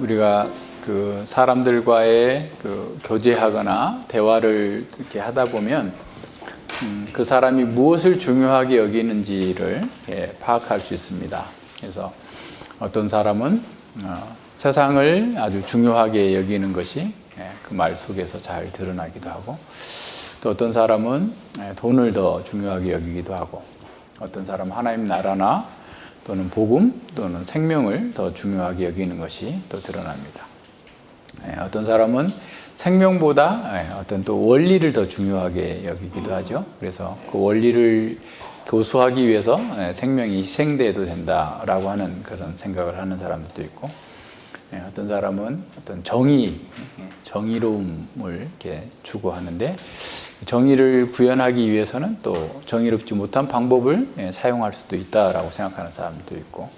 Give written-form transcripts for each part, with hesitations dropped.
우리가 그 사람들과의 그 교제하거나 대화를 이렇게 하다 보면 그 사람이 무엇을 중요하게 여기는지를 파악할 수 있습니다. 그래서 어떤 사람은 세상을 아주 중요하게 여기는 것이 그 말 속에서 잘 드러나기도 하고, 또 어떤 사람은 돈을 더 중요하게 여기기도 하고, 어떤 사람은 하나님 나라나 또는 복음 또는 생명을 더 중요하게 여기는 것이 또 드러납니다. 어떤 사람은 생명보다 어떤 또 원리를 더 중요하게 여기기도 하죠. 그래서 그 원리를 교수하기 위해서 생명이 희생돼도 된다라고 하는 그런 생각을 하는 사람들도 있고, 어떤 사람은 어떤 정의로움을 이렇게 추구하는데, 정의를 구현하기 위해서는 또 정의롭지 못한 방법을 사용할 수도 있다라고 생각하는 사람도 있고,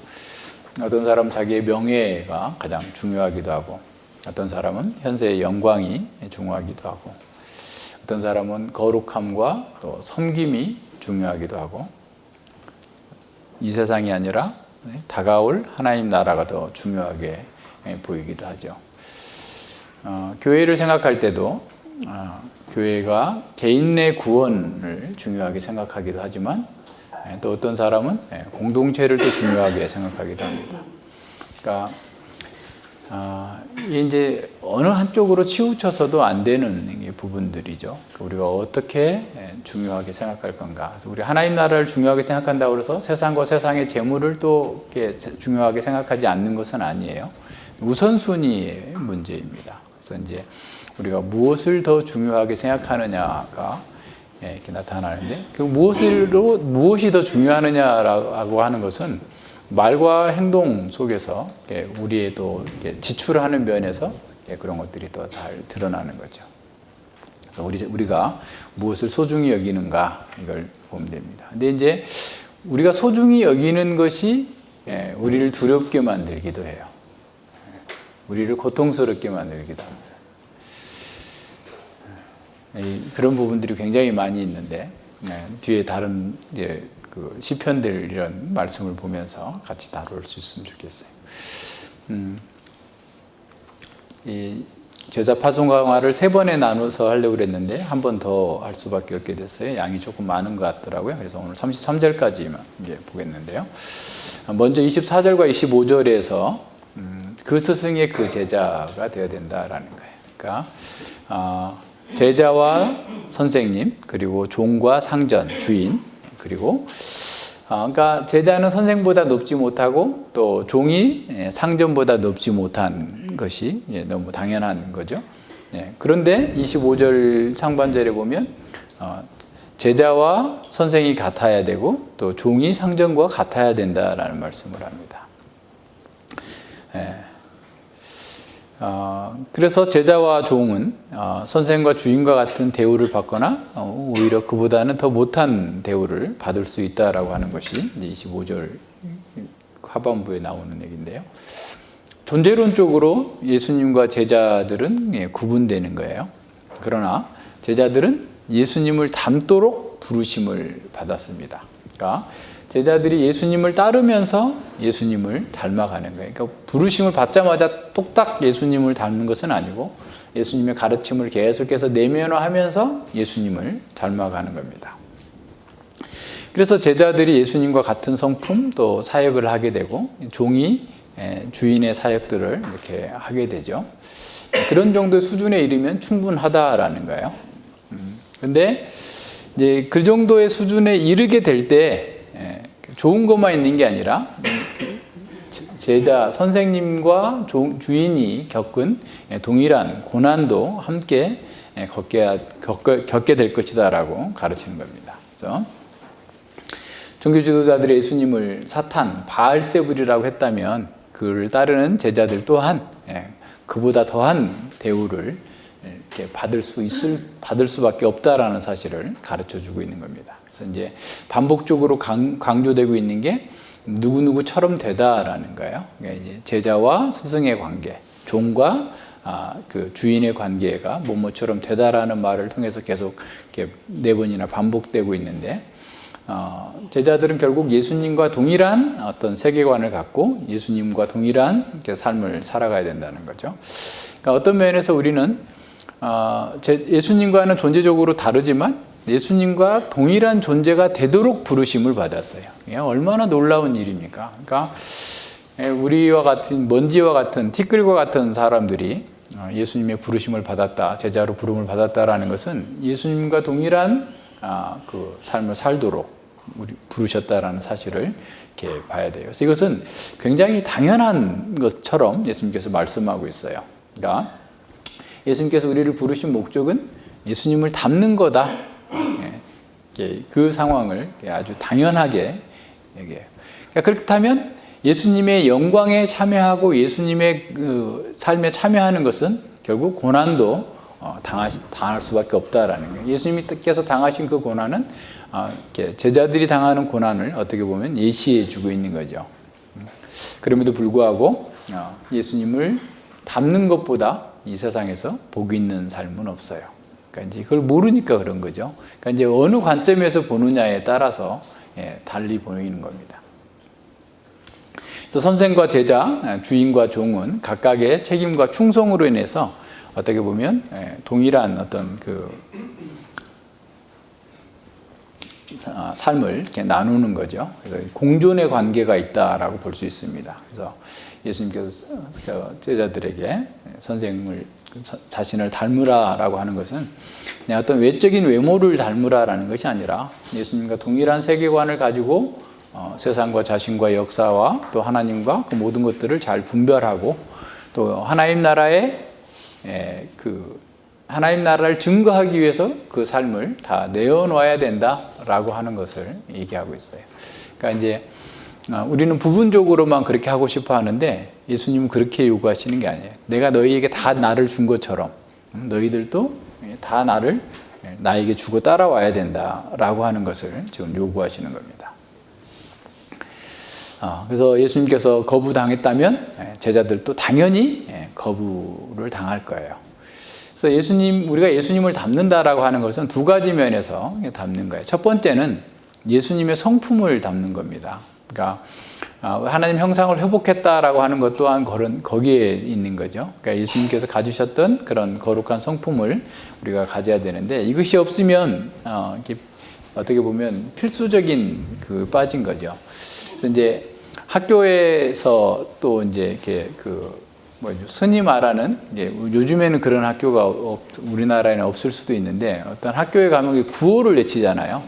어떤 사람은 자기의 명예가 가장 중요하기도 하고, 어떤 사람은 현세의 영광이 중요하기도 하고, 어떤 사람은 거룩함과 또 섬김이 중요하기도 하고, 이 세상이 아니라 다가올 하나님 나라가 더 중요하게 보이기도 하죠. 교회를 생각할 때도 교회가 개인 내 구원을 중요하게 생각하기도 하지만, 또 어떤 사람은 공동체를 또 중요하게 생각하기도 합니다. 그러니까 이게 이제 어느 한쪽으로 치우쳐서도 안 되는 부분들이죠. 우리가 어떻게 중요하게 생각할 건가. 그래서 우리 하나님 나라를 중요하게 생각한다고 해서 세상과 세상의 재물을 또 이렇게 중요하게 생각하지 않는 것은 아니에요. 우선순위의 문제입니다. 그래서 이제 우리가 무엇을 더 중요하게 생각하느냐가 이렇게 나타나는데, 그 무엇이 더 중요하느냐라고 하는 것은 말과 행동 속에서 우리의 또 지출하는 면에서 그런 것들이 더 잘 드러나는 거죠. 그래서 우리가 무엇을 소중히 여기는가, 이걸 보면 됩니다. 근데 이제 우리가 소중히 여기는 것이 우리를 두렵게 만들기도 해요. 우리를 고통스럽게 만들기도 합니다. 그런 부분들이 굉장히 많이 있는데, 뒤에 다른 그 시편들 이런 말씀을 보면서 같이 다룰 수 있으면 좋겠어요. 이 제자 파송 강화를 3번에 나눠서 하려고 그랬는데 한 번 더 할 수밖에 없게 됐어요. 양이 조금 많은 것 같더라고요. 그래서 오늘 33절까지만 이제 보겠는데요. 먼저 24절과 25절에서 그 스승의 그 제자가 되어야 된다라는 거예요. 그러니까 제자와 선생님, 그리고 종과 상전, 주인, 그리고 그러니까 제자는 선생보다 높지 못하고 또 종이 상전보다 높지 못한 것이 너무 당연한 거죠. 그런데 25절 상반절에 보면 제자와 선생이 같아야 되고 또 종이 상전과 같아야 된다라는 말씀을 합니다. 그래서 제자와 종은 선생과 주인과 같은 대우를 받거나 오히려 그보다는 더 못한 대우를 받을 수 있다라고 하는 것이 25절 하반부에 나오는 얘기인데요. 존재론적으로 예수님과 제자들은 구분되는 거예요. 그러나 제자들은 예수님을 닮도록 부르심을 받았습니다. 그러니까 제자들이 예수님을 따르면서 예수님을 닮아가는 거예요. 그러니까 부르심을 받자마자 똑딱 예수님을 닮는 것은 아니고 예수님의 가르침을 계속해서 내면화하면서 예수님을 닮아가는 겁니다. 그래서 제자들이 예수님과 같은 성품 또 사역을 하게 되고, 종이 주인의 사역들을 이렇게 하게 되죠. 그런 정도의 수준에 이르면 충분하다라는 거예요. 그런데 이제 그 정도의 수준에 이르게 될 때 좋은 것만 있는 게 아니라 제자, 선생님과 주인이 겪은 동일한 고난도 함께 겪게 될 것이다라고 가르치는 겁니다. 그래서 종교 지도자들이 예수님을 사탄, 바알세불이라고 했다면 그를 따르는 제자들 또한 그보다 더한 대우를 이렇게 받을 수밖에 없다라는 사실을 가르쳐 주고 있는 겁니다. 그래서 이제 반복적으로 강조되고 있는 게 누구누구처럼 되다라는 거예요. 그러니까 이제 제자와 스승의 관계, 종과 그 주인의 관계가 뭐뭐처럼 되다라는 말을 통해서 계속 이렇게 4번이나 반복되고 있는데, 제자들은 결국 예수님과 동일한 어떤 세계관을 갖고 예수님과 동일한 삶을 살아가야 된다는 거죠. 그러니까 어떤 면에서 우리는 예수님과는 존재적으로 다르지만 예수님과 동일한 존재가 되도록 부르심을 받았어요. 얼마나 놀라운 일입니까? 그러니까 우리와 같은 먼지와 같은 티끌과 같은 사람들이 예수님의 부르심을 받았다, 제자로 부름을 받았다라는 것은 예수님과 동일한 그 삶을 살도록 부르셨다라는 사실을 이렇게 봐야 돼요. 그래서 이것은 굉장히 당연한 것처럼 예수님께서 말씀하고 있어요. 그러니까 예수님께서 우리를 부르신 목적은 예수님을 닮는 거다. 그 상황을 아주 당연하게 얘기해요. 그러니까 그렇다면 예수님의 영광에 참여하고 예수님의 그 삶에 참여하는 것은 결국 고난도 당할 수밖에 없다라는 거예요. 예수님께서 당하신 그 고난은 제자들이 당하는 고난을 어떻게 보면 예시해 주고 있는 거죠. 그럼에도 불구하고 예수님을 닮는 것보다 이 세상에서 복 있는 삶은 없어요. 그러니까 이제 그걸 모르니까 그런 거죠. 그러니까 이제 어느 관점에서 보느냐에 따라서 달리 보이는 겁니다. 그래서 선생과 제자, 주인과 종은 각각의 책임과 충성으로 인해서 어떻게 보면 동일한 어떤 그 삶을 이렇게 나누는 거죠. 그래서 공존의 관계가 있다라고 볼 수 있습니다. 그래서 예수님께서 제자들에게 선생을 자신을 닮으라라고 하는 것은 그냥 어떤 외적인 외모를 닮으라라는 것이 아니라 예수님과 동일한 세계관을 가지고 세상과 자신과 역사와 또 하나님과 그 모든 것들을 잘 분별하고 또 하나님 나라의 하나님 나라를 증거하기 위해서 그 삶을 다 내어놓아야 된다라고 하는 것을 얘기하고 있어요. 그러니까 이제 우리는 부분적으로만 그렇게 하고 싶어 하는데 예수님은 그렇게 요구하시는 게 아니에요. 내가 너희에게 다 나를 준 것처럼 너희들도 다 나에게 주고 따라와야 된다라고 하는 것을 지금 요구하시는 겁니다. 그래서 예수님께서 거부당했다면 제자들도 당연히 거부를 당할 거예요. 그래서 우리가 예수님을 닮는다라고 하는 것은 두 가지 면에서 닮는 거예요. 첫 번째는 예수님의 성품을 닮는 겁니다. 그러니까 하나님 형상을 회복했다라고 하는 것 또한 거기에 있는 거죠. 그러니까 예수님께서 가지셨던 그런 거룩한 성품을 우리가 가져야 되는데 이것이 없으면 어떻게 보면 필수적인 빠진 거죠. 그래서 이제 학교에서 또 이제 이렇게 흔히 말하는 요즘에는 그런 학교가 우리나라에는 없을 수도 있는데 어떤 학교에 가면 구호를 외치잖아요.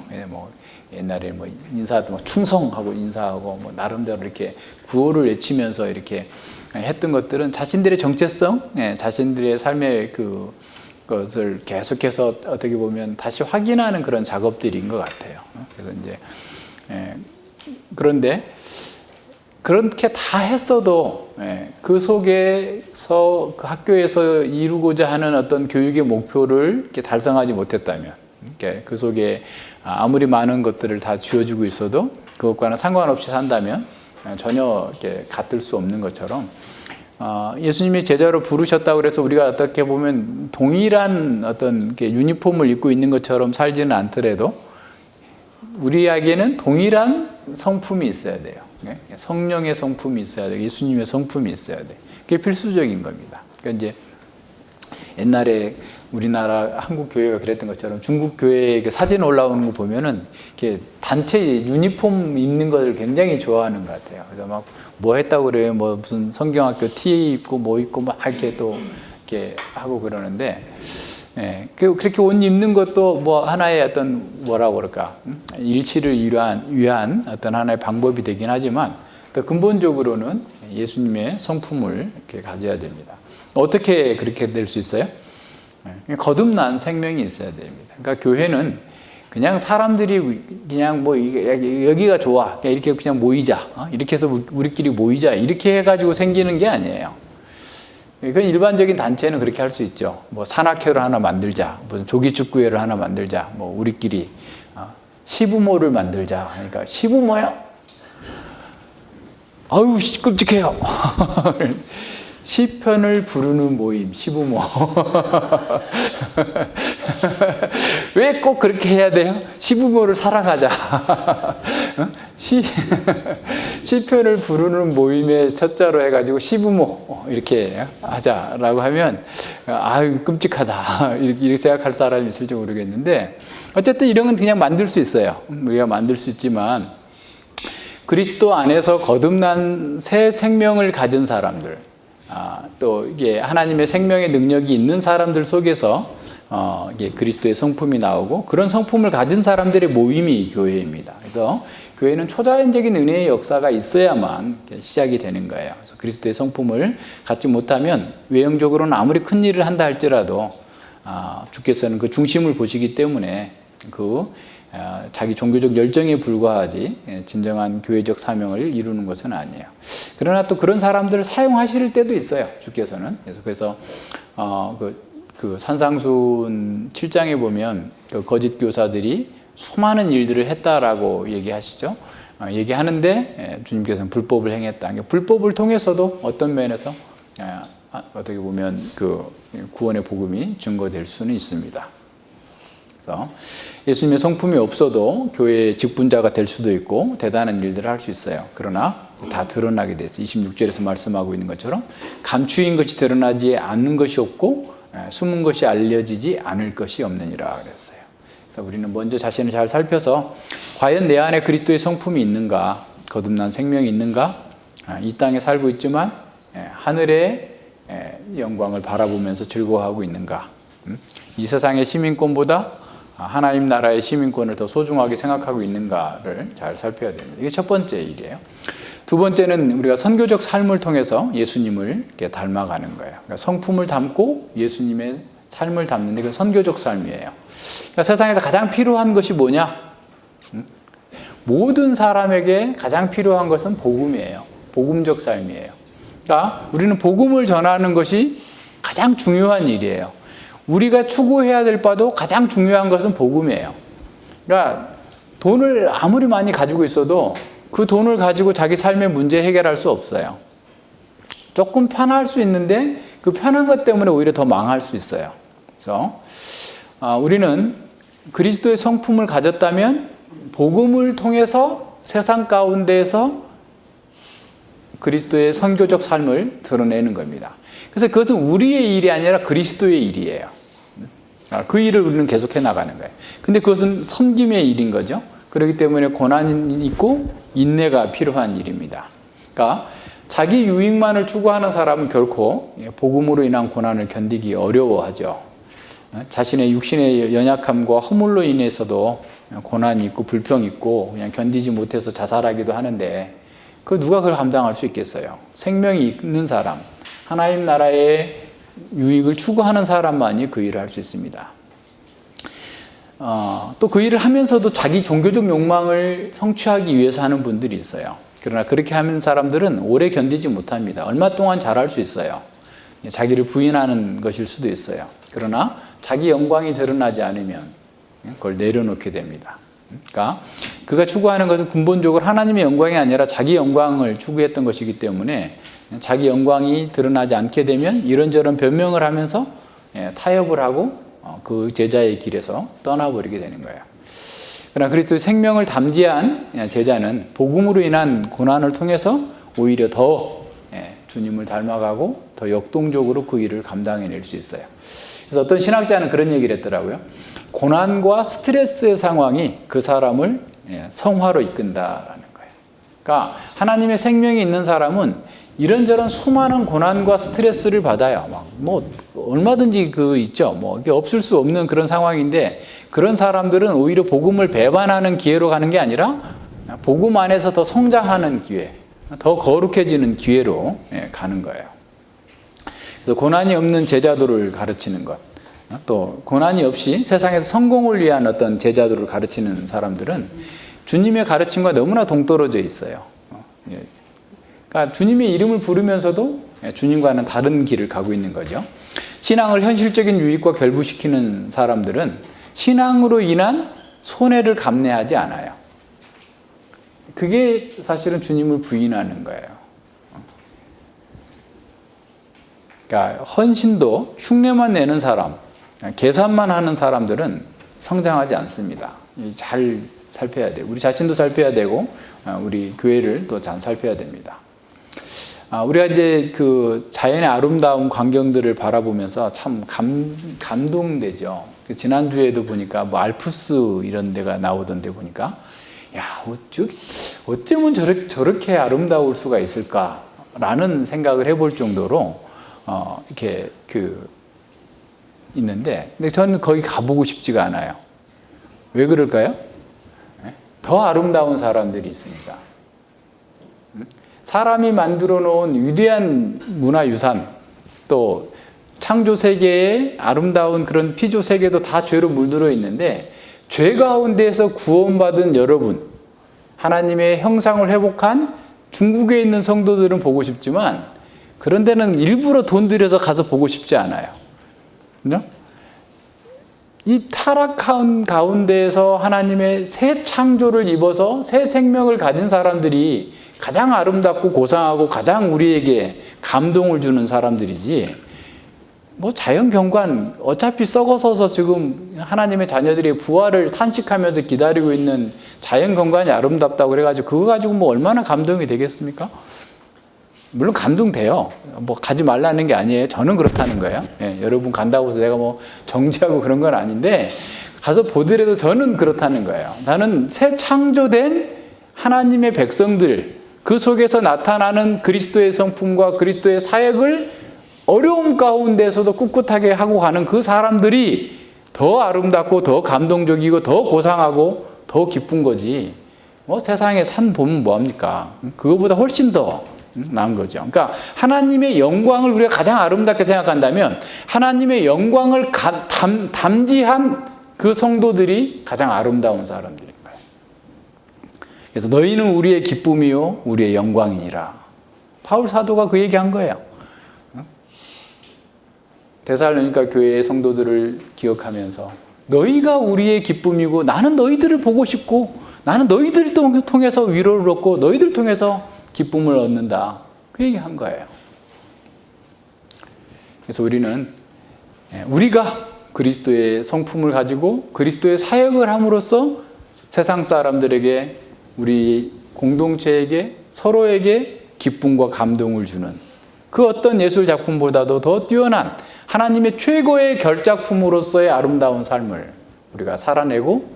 옛날에 인사도 충성하고 인사하고 나름대로 이렇게 구호를 외치면서 이렇게 했던 것들은 자신들의 정체성, 자신들의 삶의 그것을 계속해서 어떻게 보면 다시 확인하는 그런 작업들인 것 같아요. 그래서 이제 그런데 그렇게 다 했어도 그 속에서 그 학교에서 이루고자 하는 어떤 교육의 목표를 이렇게 달성하지 못했다면 그 속에 아무리 많은 것들을 다 쥐어주고 있어도 그것과는 상관없이 산다면 전혀 이렇게 같을 수 없는 것처럼 예수님이 제자로 부르셨다고 해서 우리가 어떻게 보면 동일한 어떤 유니폼을 입고 있는 것처럼 살지는 않더라도 우리에게는 동일한 성품이 있어야 돼요. 성령의 성품이 있어야 돼요. 예수님의 성품이 있어야 돼요. 그게 필수적인 겁니다. 그러니까 이제 옛날에 우리나라 한국 교회가 그랬던 것처럼 중국 교회에 사진 올라오는 거 보면은 이렇게 단체 유니폼 입는 것을 굉장히 좋아하는 것 같아요. 그래서 막 뭐 했다고 그래요. 무슨 성경학교 티 입고 뭐 입고 막 이렇게 또 이렇게 하고 그러는데 그렇게 옷 입는 것도 하나의 어떤 뭐라고 그럴까 일치를 위한 어떤 하나의 방법이 되긴 하지만 또 근본적으로는 예수님의 성품을 이렇게 가져야 됩니다. 어떻게 그렇게 될 수 있어요? 거듭난 생명이 있어야 됩니다. 그러니까 교회는 그냥 사람들이 그냥 여기가 좋아 이렇게 그냥 모이자 이렇게 해서 우리끼리 모이자 이렇게 해가지고 생기는 게 아니에요. 그 일반적인 단체는 그렇게 할 수 있죠. 산악회를 하나 만들자, 무슨 조기축구회를 하나 만들자, 우리끼리 시부모를 만들자. 그러니까 시부모요? 아유 끔찍해요. 시편을 부르는 모임, 시부모. 왜 꼭 그렇게 해야 돼요? 시부모를 사랑하자. 시편을 부르는 모임의 첫자로 해가지고 시부모 이렇게 하자라고 하면 아유 끔찍하다 이렇게 생각할 사람이 있을지 모르겠는데, 어쨌든 이런 건 그냥 만들 수 있어요. 우리가 만들 수 있지만, 그리스도 안에서 거듭난 새 생명을 가진 사람들, 또 이게 하나님의 생명의 능력이 있는 사람들 속에서 이게 그리스도의 성품이 나오고, 그런 성품을 가진 사람들의 모임이 교회입니다. 그래서 교회는 초자연적인 은혜의 역사가 있어야만 시작이 되는 거예요. 그래서 그리스도의 성품을 갖지 못하면 외형적으로는 아무리 큰 일을 한다 할지라도 주께서는 그 중심을 보시기 때문에 자기 종교적 열정에 불과하지 진정한 교회적 사명을 이루는 것은 아니에요. 그러나 또 그런 사람들을 사용하실 때도 있어요, 주께서는. 그래서 그 산상수훈 7장에 보면 그 거짓 교사들이 수많은 일들을 했다라고 얘기하시죠. 얘기하는데 주님께서는 불법을 행했다. 그러니까 불법을 통해서도 어떤 면에서 어떻게 보면 그 구원의 복음이 증거될 수는 있습니다. 그래서 예수님의 성품이 없어도 교회의 직분자가 될 수도 있고 대단한 일들을 할 수 있어요. 그러나 다 드러나게 됐어요. 26절에서 말씀하고 있는 것처럼 감추인 것이 드러나지 않는 것이 없고 숨은 것이 알려지지 않을 것이 없느니라 그랬어요. 그래서 우리는 먼저 자신을 잘 살펴서 과연 내 안에 그리스도의 성품이 있는가, 거듭난 생명이 있는가, 이 땅에 살고 있지만 하늘의 영광을 바라보면서 즐거워하고 있는가, 이 세상의 시민권보다 하나님 나라의 시민권을 더 소중하게 생각하고 있는가를 잘 살펴야 됩니다. 이게 첫 번째 일이에요. 두 번째는 우리가 선교적 삶을 통해서 예수님을 이렇게 닮아가는 거예요. 그러니까 성품을 담고 예수님의 삶을 담는 게 선교적 삶이에요. 그러니까 세상에서 가장 필요한 것이 뭐냐? 모든 사람에게 가장 필요한 것은 복음이에요. 복음적 삶이에요. 그러니까 우리는 복음을 전하는 것이 가장 중요한 일이에요. 우리가 추구해야 될 바도 가장 중요한 것은 복음이에요. 그러니까 돈을 아무리 많이 가지고 있어도 그 돈을 가지고 자기 삶의 문제 해결할 수 없어요. 조금 편할 수 있는데 그 편한 것 때문에 오히려 더 망할 수 있어요. 그래서 우리는 그리스도의 성품을 가졌다면 복음을 통해서 세상 가운데에서 그리스도의 선교적 삶을 드러내는 겁니다. 그래서 그것은 우리의 일이 아니라 그리스도의 일이에요. 그 일을 우리는 계속해 나가는 거예요. 근데 그것은 섬김의 일인 거죠. 그렇기 때문에 고난이 있고 인내가 필요한 일입니다. 그러니까 자기 유익만을 추구하는 사람은 결코 복음으로 인한 고난을 견디기 어려워하죠. 자신의 육신의 연약함과 허물로 인해서도 고난이 있고 불평이 있고 그냥 견디지 못해서 자살하기도 하는데, 그 누가 그걸 감당할 수 있겠어요? 생명이 있는 사람, 하나님 나라의 유익을 추구하는 사람만이 그 일을 할 수 있습니다. 또 그 일을 하면서도 자기 종교적 욕망을 성취하기 위해서 하는 분들이 있어요. 그러나 그렇게 하는 사람들은 오래 견디지 못합니다. 얼마 동안 잘할 수 있어요. 자기를 부인하는 것일 수도 있어요. 그러나 자기 영광이 드러나지 않으면 그걸 내려놓게 됩니다. 그러니까 그가 추구하는 것은 근본적으로 하나님의 영광이 아니라 자기 영광을 추구했던 것이기 때문에 자기 영광이 드러나지 않게 되면 이런저런 변명을 하면서 타협을 하고 그 제자의 길에서 떠나버리게 되는 거예요. 그러나 그리스도의 생명을 담지한 제자는 복음으로 인한 고난을 통해서 오히려 더 주님을 닮아가고 더 역동적으로 그 일을 감당해낼 수 있어요. 그래서 어떤 신학자는 그런 얘기를 했더라고요. 고난과 스트레스의 상황이 그 사람을 성화로 이끈다라는 거예요. 그러니까 하나님의 생명이 있는 사람은 이런저런 수많은 고난과 스트레스를 받아요. 얼마든지 있죠. 이게 없을 수 없는 그런 상황인데, 그런 사람들은 오히려 복음을 배반하는 기회로 가는 게 아니라 복음 안에서 더 성장하는 기회, 더 거룩해지는 기회로 가는 거예요. 그래서 고난이 없는 제자도를 가르치는 것, 또 고난이 없이 세상에서 성공을 위한 어떤 제자도를 가르치는 사람들은 주님의 가르침과 너무나 동떨어져 있어요. 그러니까 주님의 이름을 부르면서도 주님과는 다른 길을 가고 있는 거죠. 신앙을 현실적인 유익과 결부시키는 사람들은 신앙으로 인한 손해를 감내하지 않아요. 그게 사실은 주님을 부인하는 거예요. 그러니까 헌신도 흉내만 내는 사람, 계산만 하는 사람들은 성장하지 않습니다. 잘 살펴야 돼요. 우리 자신도 살펴야 되고 우리 교회를 또 잘 살펴야 됩니다. 우리가 이제 그 자연의 아름다운 광경들을 바라보면서 참 감동되죠. 지난주에도 보니까 뭐 알프스 이런 데가 나오던데 보니까 야, 어쩌면 저렇게 아름다울 수가 있을까라는 생각을 해볼 정도로 이렇게 있는데, 근데 저는 거기 가보고 싶지가 않아요. 왜 그럴까요? 더 아름다운 사람들이 있으니까. 사람이 만들어 놓은 위대한 문화유산, 또 창조 세계의 아름다운 그런 피조 세계도 다 죄로 물들어 있는데, 죄 가운데에서 구원받은 여러분, 하나님의 형상을 회복한 중국에 있는 성도들은 보고 싶지만, 그런 데는 일부러 돈 들여서 가서 보고 싶지 않아요. 그죠? 이 타락한 가운데에서 하나님의 새 창조를 입어서 새 생명을 가진 사람들이 가장 아름답고 고상하고 가장 우리에게 감동을 주는 사람들이지, 뭐 자연 경관 어차피 썩어서서 지금 하나님의 자녀들이 부활을 탄식하면서 기다리고 있는 자연 경관이 아름답다고 그래가지고 그거 가지고 뭐 얼마나 감동이 되겠습니까? 물론 감동돼요. 뭐 가지 말라는 게 아니에요. 저는 그렇다는 거예요. 여러분 간다고 해서 내가 뭐 정지하고 그런 건 아닌데, 가서 보더라도 저는 그렇다는 거예요. 나는 새 창조된 하나님의 백성들, 그 속에서 나타나는 그리스도의 성품과 그리스도의 사역을 어려움 가운데서도 꿋꿋하게 하고 가는 그 사람들이 더 아름답고 더 감동적이고 더 고상하고 더 기쁜 거지. 뭐 세상에 산 보면 뭐합니까? 그거보다 훨씬 더 나은 거죠. 그러니까 하나님의 영광을 우리가 가장 아름답게 생각한다면 하나님의 영광을 담지한 그 성도들이 가장 아름다운 사람들인 거예요. 그래서 너희는 우리의 기쁨이요 우리의 영광이니라. 바울 사도가 그 얘기한 거예요. 데살로니가 교회의 성도들을 기억하면서 너희가 우리의 기쁨이고 나는 너희들을 보고 싶고 나는 너희들을 통해서 위로를 얻고 너희들을 통해서 기쁨을 얻는다. 그 얘기한 거예요. 그래서 우리는 우리가 그리스도의 성품을 가지고 그리스도의 사역을 함으로써 세상 사람들에게 우리 공동체에게 서로에게 기쁨과 감동을 주는 그 어떤 예술 작품보다도 더 뛰어난 하나님의 최고의 결작품으로서의 아름다운 삶을 우리가 살아내고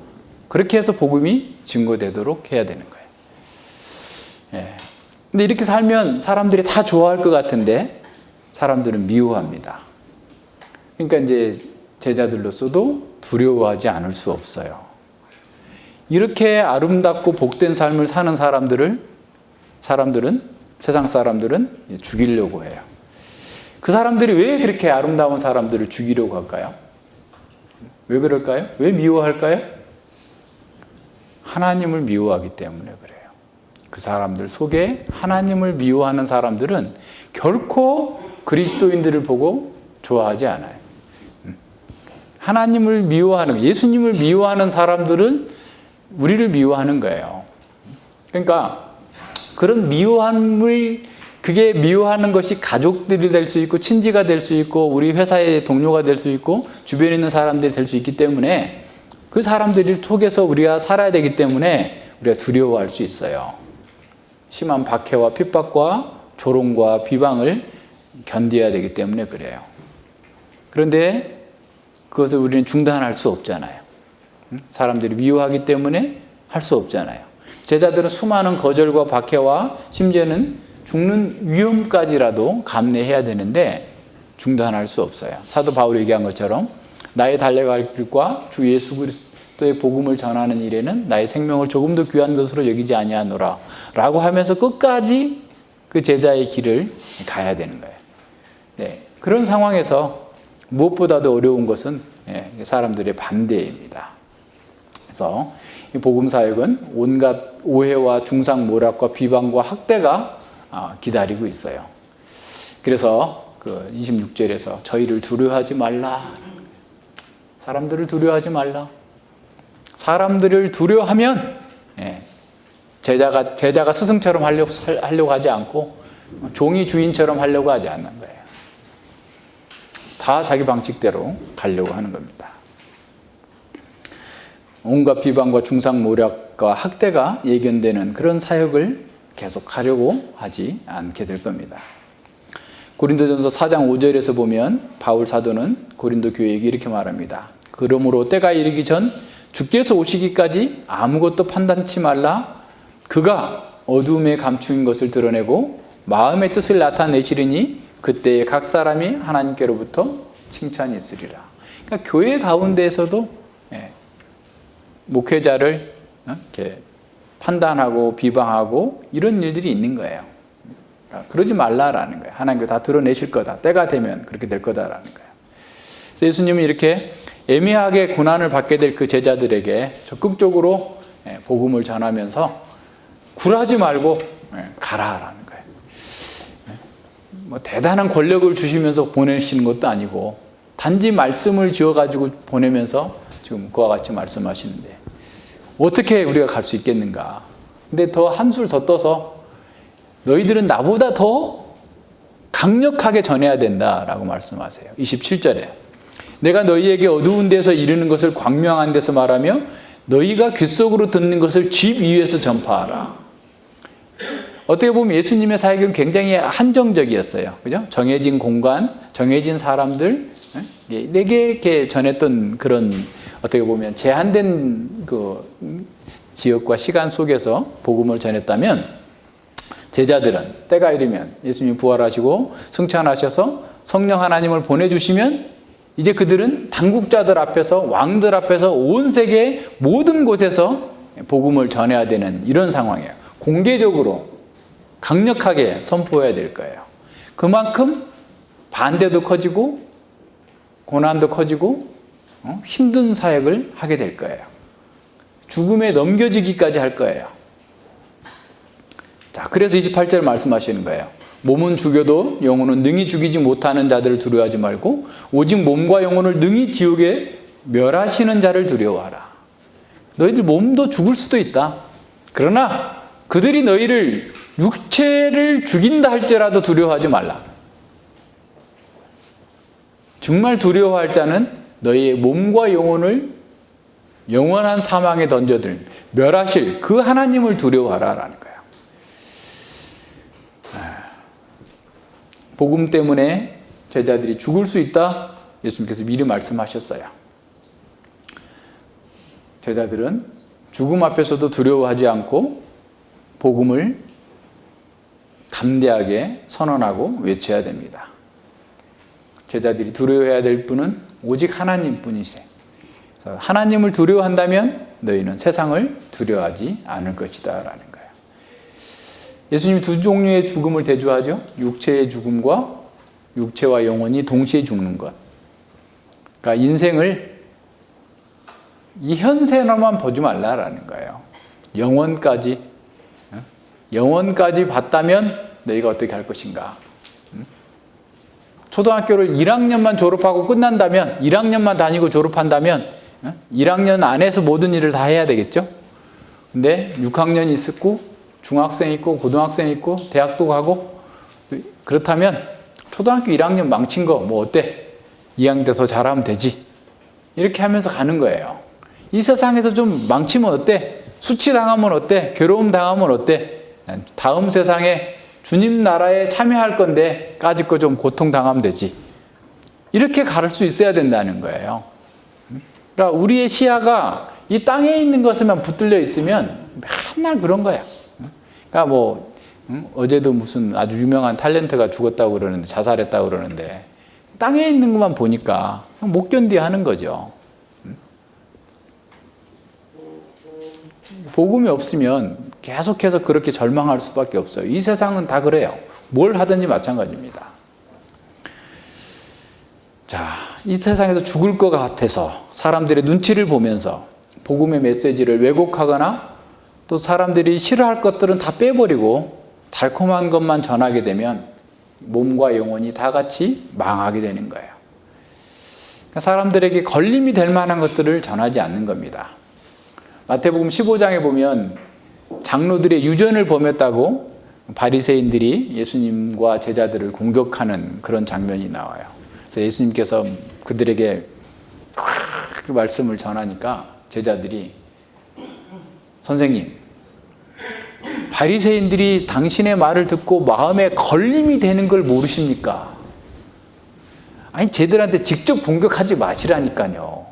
그렇게 해서 복음이 증거되도록 해야 되는 거예요. 근데 이렇게 살면 사람들이 다 좋아할 것 같은데 사람들은 미워합니다. 그러니까 이제 제자들로서도 두려워하지 않을 수 없어요. 이렇게 아름답고 복된 삶을 사는 사람들은 세상 사람들은 죽이려고 해요. 그 사람들이 왜 그렇게 아름다운 사람들을 죽이려고 할까요? 왜 그럴까요? 왜 미워할까요? 하나님을 미워하기 때문에 그래요. 그 사람들 속에 하나님을 미워하는 사람들은 결코 그리스도인들을 보고 좋아하지 않아요. 하나님을 미워하는, 예수님을 미워하는 사람들은 우리를 미워하는 거예요. 그러니까 그런 그게 미워하는 것이 가족들이 될 수 있고 친지가 될 수 있고 우리 회사의 동료가 될 수 있고 주변에 있는 사람들이 될 수 있기 때문에 그 사람들을 속에서 우리가 살아야 되기 때문에 우리가 두려워할 수 있어요. 심한 박해와 핍박과 조롱과 비방을 견뎌야 되기 때문에 그래요. 그런데 그것을 우리는 중단할 수 없잖아요. 사람들이 미워하기 때문에 할 수 없잖아요. 제자들은 수많은 거절과 박해와 심지어는 죽는 위험까지라도 감내해야 되는데 중단할 수 없어요. 사도 바울이 얘기한 것처럼 나의 달려갈 길과 주 예수 그리스도의 복음을 전하는 일에는 나의 생명을 조금도 귀한 것으로 여기지 아니하노라 라고 하면서 끝까지 그 제자의 길을 가야 되는 거예요. 네, 그런 상황에서 무엇보다도 어려운 것은 사람들의 반대입니다. 그래서 이 복음 사역은 온갖 오해와 중상모략과 비방과 학대가 기다리고 있어요. 그래서 그 26절에서 저희를 두려워하지 말라. 사람들을 두려워하지 말라. 사람들을 두려워하면 제자가 스승처럼 하려고 하지 않고 종이 주인처럼 하려고 하지 않는 거예요. 다 자기 방식대로 가려고 하는 겁니다. 온갖 비방과 중상모략과 학대가 예견되는 그런 사역을 계속하려고 하지 않게 될 겁니다. 고린도전서 4장 5절에서 보면 바울 사도는 고린도 교회에게 이렇게 말합니다. 그러므로 때가 이르기 전 주께서 오시기까지 아무것도 판단치 말라. 그가 어두움에 감추인 것을 드러내고 마음의 뜻을 나타내시리니 그때에 각 사람이 하나님께로부터 칭찬이 있으리라. 그러니까 교회 가운데에서도 목회자를 이렇게 판단하고 비방하고 이런 일들이 있는 거예요. 그러지 말라라는 거예요. 하나님께 다 드러내실 거다. 때가 되면 그렇게 될 거다라는 거예요. 그래서 예수님이 이렇게 애매하게 고난을 받게 될 그 제자들에게 적극적으로 복음을 전하면서 굴하지 말고 가라라는 거예요. 뭐 대단한 권력을 주시면서 보내시는 것도 아니고 단지 말씀을 지어가지고 보내면서 지금 그와 같이 말씀하시는데 어떻게 우리가 갈 수 있겠는가? 근데 더 한술 더 떠서 너희들은 나보다 더 강력하게 전해야 된다라고 말씀하세요. 27절에 내가 너희에게 어두운 데서 이르는 것을 광명한 데서 말하며 너희가 귓속으로 듣는 것을 집 위에서 전파하라. 어떻게 보면 예수님의 사역은 굉장히 한정적이었어요. 그죠? 정해진 공간, 정해진 사람들, 내게 이렇게 전했던 그런 어떻게 보면 제한된 그 지역과 시간 속에서 복음을 전했다면 제자들은 때가 이르면 예수님이 부활하시고 승천하셔서 성령 하나님을 보내주시면 이제 그들은 당국자들 앞에서 왕들 앞에서 온 세계 모든 곳에서 복음을 전해야 되는 이런 상황이에요. 공개적으로 강력하게 선포해야 될 거예요. 그만큼 반대도 커지고 고난도 커지고 힘든 사역을 하게 될 거예요. 죽음에 넘겨지기까지 할 거예요. 자, 그래서 28절 말씀하시는 거예요. 몸은 죽여도 영혼은 능히 죽이지 못하는 자들을 두려워하지 말고 오직 몸과 영혼을 능히 지옥에 멸하시는 자를 두려워하라. 너희들 몸도 죽을 수도 있다. 그러나 그들이 너희를 육체를 죽인다 할지라도 두려워하지 말라. 정말 두려워할 자는 너희의 몸과 영혼을 영원한 사망에 던져들 멸하실 그 하나님을 두려워하라라는 거예요. 복음 때문에 제자들이 죽을 수 있다. 예수님께서 미리 말씀하셨어요. 제자들은 죽음 앞에서도 두려워하지 않고 복음을 담대하게 선언하고 외쳐야 됩니다. 제자들이 두려워해야 될 분은 오직 하나님 뿐이세. 하나님을 두려워한다면 너희는 세상을 두려워하지 않을 것이다 라는 거예요. 예수님이 두 종류의 죽음을 대조하죠. 육체의 죽음과 육체와 영혼이 동시에 죽는 것. 그러니까 인생을 이 현세로만 보지 말라라는 거예요. 영원까지 봤다면 너희가 어떻게 할 것인가. 초등학교를 1학년만 졸업하고 끝난다면 1학년만 다니고 졸업한다면 1학년 안에서 모든 일을 다 해야 되겠죠. 근데 6학년이 있고 중학생 있고 고등학생 있고 대학도 가고 그렇다면 초등학교 1학년 망친 거 뭐 어때? 2학년 때 더 잘하면 되지. 이렇게 하면서 가는 거예요. 이 세상에서 좀 망치면 어때? 수치당하면 어때? 괴로움 당하면 어때? 다음 세상에 주님 나라에 참여할 건데 까짓 거 좀 고통당하면 되지. 이렇게 갈 수 있어야 된다는 거예요. 그러니까 우리의 시야가 이 땅에 있는 것에만 붙들려 있으면 맨날 그런 거야. 그러니까 뭐 어제도 무슨 아주 유명한 탤런트가 죽었다고 그러는데 자살했다고 그러는데 땅에 있는 것만 보니까 못 견디 하는 거죠. 복음이 없으면 계속해서 그렇게 절망할 수밖에 없어요. 이 세상은 다 그래요. 뭘 하든지 마찬가지입니다. 자, 이 세상에서 죽을 것 같아서 사람들의 눈치를 보면서 복음의 메시지를 왜곡하거나 또 사람들이 싫어할 것들은 다 빼버리고 달콤한 것만 전하게 되면 몸과 영혼이 다 같이 망하게 되는 거예요. 그러니까 사람들에게 걸림이 될 만한 것들을 전하지 않는 겁니다. 마태복음 15장에 보면 장로들의 유전을 범했다고 바리새인들이 예수님과 제자들을 공격하는 그런 장면이 나와요. 그래서 예수님께서 그들에게 그 말씀을 전하니까 제자들이 선생님, 바리새인들이 당신의 말을 듣고 마음에 걸림이 되는 걸 모르십니까? 아니, 쟤들한테 직접 공격하지 마시라니까요.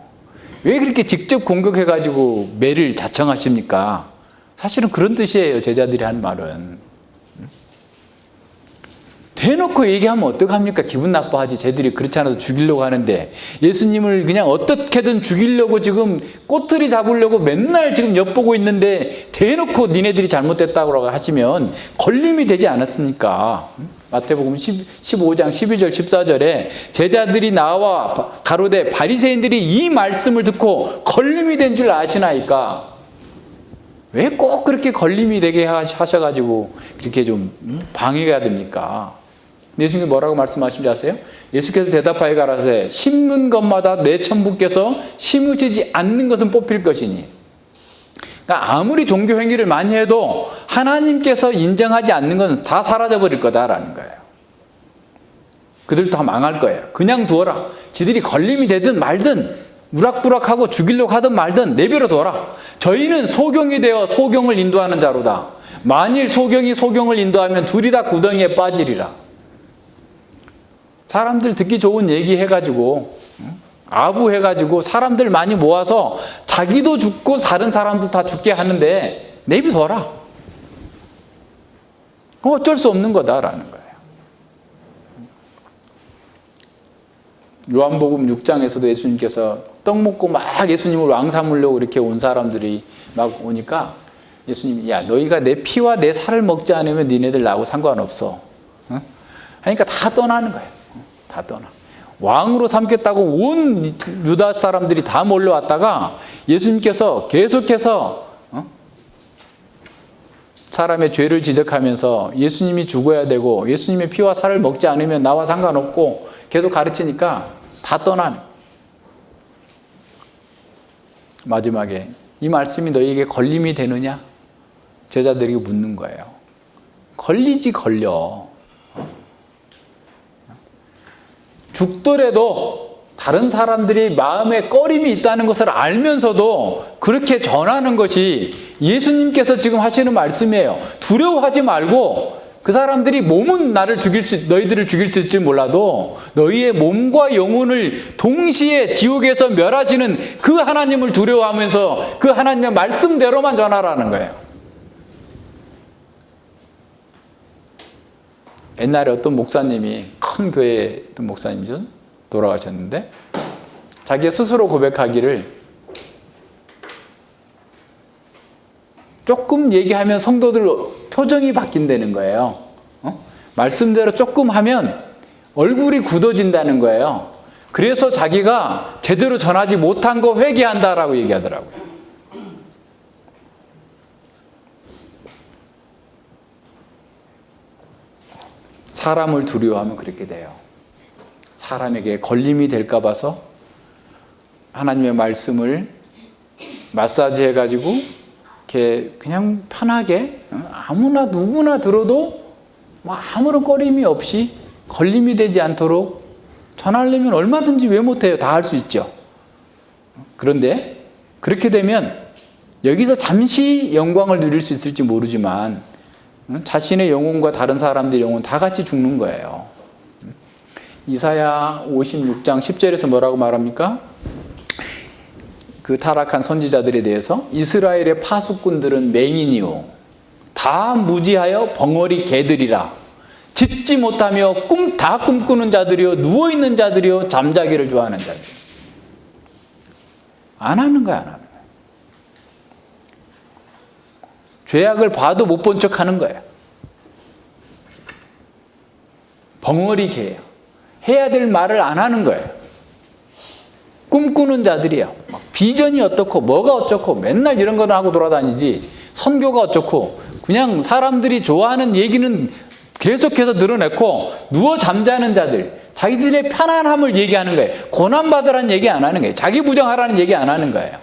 왜 그렇게 직접 공격해가지고 매를 자청하십니까? 사실은 그런 뜻이에요, 제자들이 한 말은. 대놓고 얘기하면 어떡합니까? 기분 나빠하지. 쟤들이 그렇지 않아도 죽이려고 하는데, 예수님을 그냥 어떻게든 죽이려고 지금 꼬투리 잡으려고 맨날 지금 엿보고 있는데 대놓고 니네들이 잘못됐다고 하시면 걸림이 되지 않았습니까? 마태복음 15장 12절 14절에 제자들이 나와 가로되 바리새인들이 이 말씀을 듣고 걸림이 된 줄 아시나이까? 왜 꼭 그렇게 걸림이 되게 하셔가지고 그렇게 좀 방해가 됩니까? 예수님이 뭐라고 말씀하신지 아세요? 예수께서 대답하여 가라사대 심는 것마다 내 천부께서 심으시지 않는 것은 뽑힐 것이니. 그러니까 아무리 종교 행위를 많이 해도 하나님께서 인정하지 않는 것은 다 사라져버릴 거다라는 거예요. 그들도 다 망할 거예요. 그냥 두어라. 지들이 걸림이 되든 말든 우락부락하고 죽이려고 하든 말든 내버려 둬라. 저희는 소경이 되어 소경을 인도하는 자로다. 만일 소경이 소경을 인도하면 둘이 다 구덩이에 빠지리라. 사람들 듣기 좋은 얘기 해가지고 아부해가지고 사람들 많이 모아서 자기도 죽고 다른 사람도 다 죽게 하는데 내비둬라. 어쩔 수 없는 거다라는 거예요. 요한복음 6장에서도 예수님께서 떡 먹고 막 예수님을 왕 삼으려고 이렇게 온 사람들이 막 오니까 예수님이 야 너희가 내 피와 내 살을 먹지 않으면 니네들 나하고 상관없어. 하니까 다 떠나는 거예요. 다 떠나. 왕으로 삼겠다고 온 유다 사람들이 다 몰려왔다가 예수님께서 계속해서 사람의 죄를 지적하면서 예수님이 죽어야 되고 예수님의 피와 살을 먹지 않으면 나와 상관없고 계속 가르치니까 다 떠나는. 마지막에 이 말씀이 너희에게 걸림이 되느냐? 제자들에게 묻는 거예요. 걸리지 걸려. 죽더라도 다른 사람들이 마음에 꺼림이 있다는 것을 알면서도 그렇게 전하는 것이 예수님께서 지금 하시는 말씀이에요. 두려워하지 말고 그 사람들이 몸은 너희들을 죽일 수 있을지 몰라도 너희의 몸과 영혼을 동시에 지옥에서 멸하시는 그 하나님을 두려워하면서 그 하나님의 말씀대로만 전하라는 거예요. 옛날에 어떤 목사님이 큰 교회의 어떤 목사님이죠. 돌아가셨는데 자기 스스로 고백하기를 조금 얘기하면 성도들 표정이 바뀐다는 거예요. 말씀대로 조금 하면 얼굴이 굳어진다는 거예요. 그래서 자기가 제대로 전하지 못한 거 회개한다라고 얘기하더라고요. 사람을 두려워하면 그렇게 돼요. 사람에게 걸림이 될까 봐서 하나님의 말씀을 마사지 해가지고 이렇게 그냥 편하게 아무나 누구나 들어도 아무런 꺼림이 없이 걸림이 되지 않도록 전하려면 얼마든지 왜 못해요? 다 할 수 있죠. 그런데 그렇게 되면 여기서 잠시 영광을 누릴 수 있을지 모르지만 자신의 영혼과 다른 사람들의 영혼 다 같이 죽는 거예요. 이사야 56장 10절에서 뭐라고 말합니까? 그 타락한 선지자들에 대해서 이스라엘의 파수꾼들은 맹인이요 다 무지하여 벙어리 개들이라 짖지 못하며 다 꿈꾸는 자들이요 누워있는 자들이요 잠자기를 좋아하는 자들. 안 하는 거야, 안 하는 거야. 죄악을 봐도 못 본 척 하는 거예요. 벙어리 개예요. 해야 될 말을 안 하는 거예요. 꿈꾸는 자들이에요. 막 비전이 어떻고 뭐가 어쩌고 맨날 이런 거는 하고 돌아다니지 선교가 어쩌고 그냥 사람들이 좋아하는 얘기는 계속해서 늘어냈고 누워 잠자는 자들 자기들의 편안함을 얘기하는 거예요. 고난받으라는 얘기 안 하는 거예요. 자기 부정하라는 얘기 안 하는 거예요.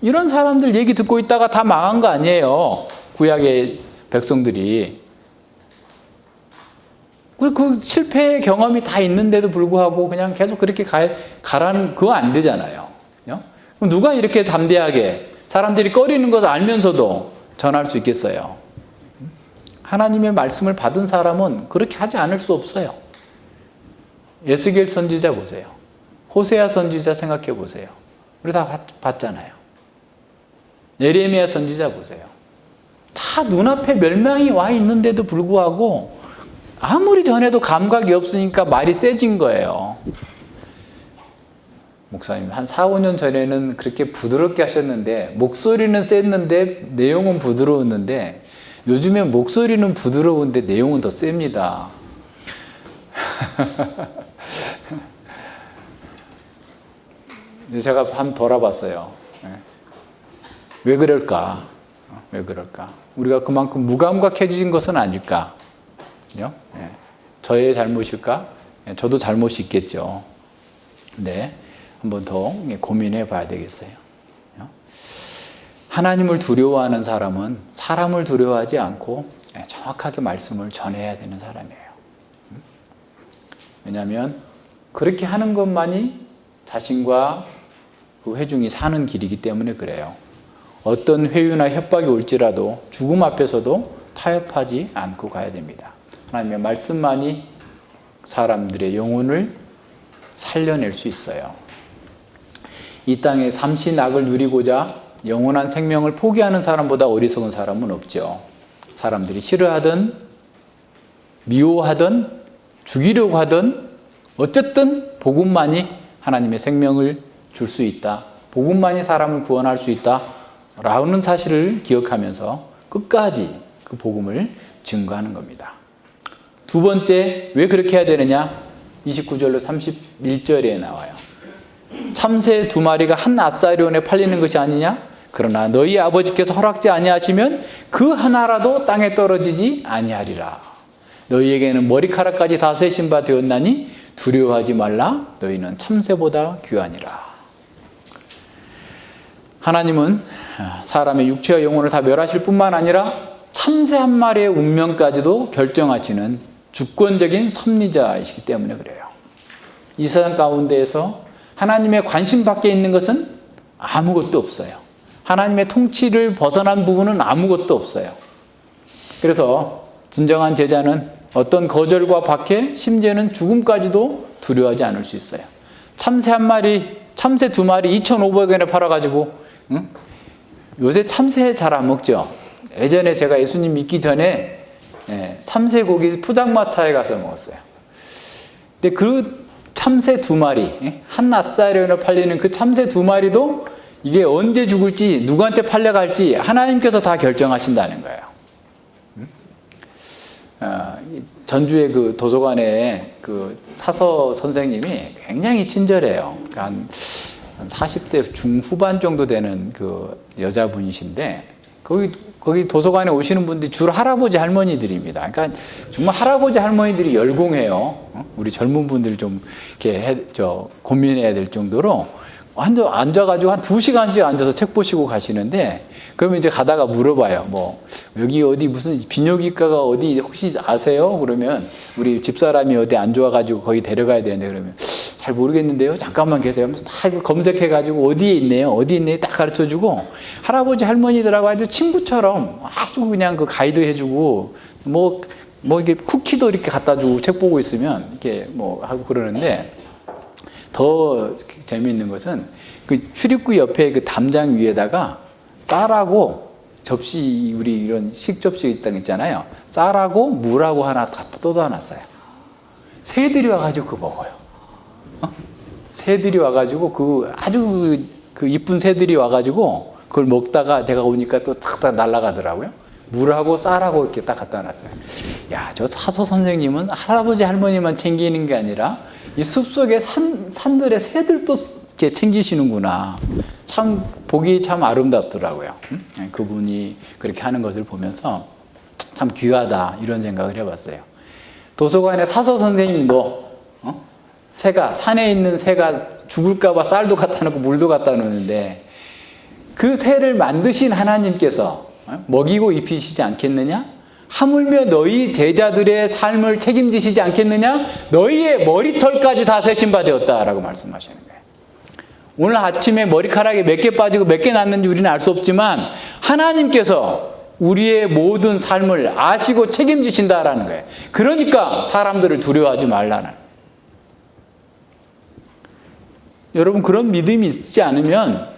이런 사람들 얘기 듣고 있다가 다 망한 거 아니에요. 구약의 백성들이. 그 실패의 경험이 다 있는데도 불구하고 그냥 계속 그렇게 가라는 그거 안 되잖아요. 그럼 누가 이렇게 담대하게 사람들이 꺼리는 것을 알면서도 전할 수 있겠어요? 하나님의 말씀을 받은 사람은 그렇게 하지 않을 수 없어요. 에스겔 선지자 보세요. 호세아 선지자 생각해 보세요. 우리 다 봤잖아요. 예레미야 선지자 보세요. 다 눈앞에 멸망이 와 있는데도 불구하고 아무리 전해도 감각이 없으니까 말이 세진 거예요. 목사님, 한 4, 5년 전에는 그렇게 부드럽게 하셨는데 목소리는 셌는데 내용은 부드러웠는데 요즘에 목소리는 부드러운데 내용은 더 셉니다. 제가 한번 돌아봤어요. 왜 그럴까? 왜 그럴까? 우리가 그만큼 무감각해진 것은 아닐까? 저의 잘못일까? 저도 잘못이 있겠죠. 네, 한번 더 고민해 봐야 되겠어요. 하나님을 두려워하는 사람은 사람을 두려워하지 않고 정확하게 말씀을 전해야 되는 사람이에요. 왜냐하면 그렇게 하는 것만이 자신과 그 회중이 사는 길이기 때문에 그래요. 어떤 회유나 협박이 올지라도 죽음 앞에서도 타협하지 않고 가야 됩니다. 하나님의 말씀만이 사람들의 영혼을 살려낼 수 있어요. 이 땅에 잠시 낙을 누리고자 영원한 생명을 포기하는 사람보다 어리석은 사람은 없죠. 사람들이 싫어하든 미워하든 죽이려고 하든 어쨌든 복음만이 하나님의 생명을 줄 수 있다. 복음만이 사람을 구원할 수 있다. 라는 사실을 기억하면서 끝까지 그 복음을 증거하는 겁니다. 두 번째, 왜 그렇게 해야 되느냐? 29절로 31절에 나와요. 참새 2마리가 한 앗사리온에 팔리는 것이 아니냐? 그러나 너희 아버지께서 허락지 아니하시면 그 하나라도 땅에 떨어지지 아니하리라. 너희에게는 머리카락까지 다 세신 바 되었나니 두려워하지 말라. 너희는 참새보다 귀하니라. 하나님은 사람의 육체와 영혼을 다 멸하실 뿐만 아니라 참새 한 마리의 운명까지도 결정하시는 주권적인 섭리자이시기 때문에 그래요. 이 세상 가운데에서 하나님의 관심 밖에 있는 것은 아무것도 없어요. 하나님의 통치를 벗어난 부분은 아무것도 없어요. 그래서 진정한 제자는 어떤 거절과 박해, 심지어는 죽음까지도 두려워하지 않을 수 있어요. 참새 한 마리, 참새 2마리 2,500원에 팔아가지고 요새 참새 잘 안 먹죠. 예전에 제가 예수님 믿기 전에 참새 고기 포장마차에 가서 먹었어요. 근데 그 참새 2마리, 한 낫사리온에 팔리는 그 참새 2마리도 이게 언제 죽을지 누구한테 팔려갈지 하나님께서 다 결정하신다는 거예요. 전주의 그 도서관에 그 사서 선생님이 굉장히 친절해요. 한 40대 중후반 정도 되는 그 여자분이신데 거기 도서관에 오시는 분들이 주로 할아버지 할머니들입니다. 그러니까 정말 할아버지 할머니들이 열공해요. 우리 젊은 분들 좀 이렇게 고민해야 될 정도로 앉아가지고 한 2시간씩 앉아서 책 보시고 가시는데, 그러면 이제 가다가 물어봐요. 뭐 여기 어디 무슨 비뇨기과가 어디 혹시 아세요? 그러면 우리 집사람이 어디 안 좋아가지고 거기 데려가야 되는데, 그러면 잘 모르겠는데요. 잠깐만 계세요. 하면서 다 검색해가지고 어디에 있네요. 어디 있네요. 딱 가르쳐주고, 할아버지 할머니들하고 아주 친구처럼 아주 그냥 그 가이드 해주고, 뭐 이게 쿠키도 이렇게 갖다 주고 책 보고 있으면 이렇게 뭐 하고 그러는데, 더 재미있는 것은 그 출입구 옆에 그 담장 위에다가 쌀하고 접시, 우리 이런 식접시 있잖아요. 쌀하고 물하고 하나 다 떠다놨어요. 새들이 와가지고 그거 먹어요. 새들이 와가지고 그 아주 그 이쁜 새들이 와가지고 그걸 먹다가 제가 오니까 또 탁탁 날아가더라고요. 물하고 쌀하고 이렇게 딱 갖다 놨어요. 야, 저 사서 선생님은 할아버지 할머니만 챙기는 게 아니라 이 숲속의 산들의 새들도 이렇게 챙기시는구나. 참 보기 참 아름답더라고요. 그분이 그렇게 하는 것을 보면서 참 귀하다 이런 생각을 해봤어요. 도서관에 사서 선생님도 새가, 산에 있는 새가 죽을까봐 쌀도 갖다 놓고 물도 갖다 놓는데, 그 새를 만드신 하나님께서 먹이고 입히시지 않겠느냐? 하물며 너희 제자들의 삶을 책임지시지 않겠느냐? 너희의 머리털까지 다 세신 바 되었다라고 말씀하시는 거예요. 오늘 아침에 머리카락이 몇 개 빠지고 몇 개 났는지 우리는 알 수 없지만 하나님께서 우리의 모든 삶을 아시고 책임지신다라는 거예요. 그러니까 사람들을 두려워하지 말라는. 여러분, 그런 믿음이 있지 않으면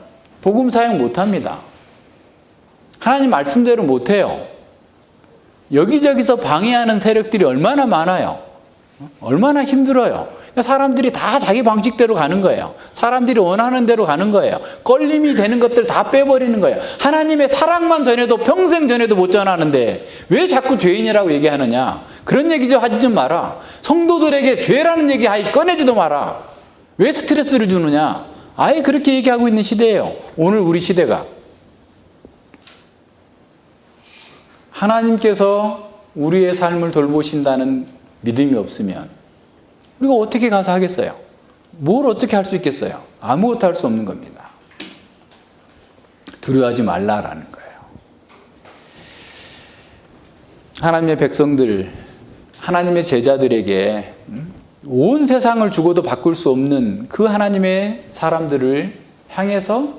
복음 사역 못합니다. 하나님 말씀대로 못해요. 여기저기서 방해하는 세력들이 얼마나 많아요. 얼마나 힘들어요. 사람들이 다 자기 방식대로 가는 거예요. 사람들이 원하는 대로 가는 거예요. 걸림이 되는 것들 다 빼버리는 거예요. 하나님의 사랑만 전해도 평생 전해도 못 전하는데 왜 자꾸 죄인이라고 얘기하느냐. 그런 얘기 좀 하지 좀 마라. 성도들에게 죄라는 얘기 아예 꺼내지도 마라. 왜 스트레스를 주느냐. 아예 그렇게 얘기하고 있는 시대예요. 오늘 우리 시대가. 하나님께서 우리의 삶을 돌보신다는 믿음이 없으면 우리가 어떻게 가서 하겠어요? 뭘 어떻게 할 수 있겠어요? 아무것도 할 수 없는 겁니다. 두려워하지 말라라는 거예요. 하나님의 백성들, 하나님의 제자들에게 온 세상을 주고도 바꿀 수 없는 그 하나님의 사람들을 향해서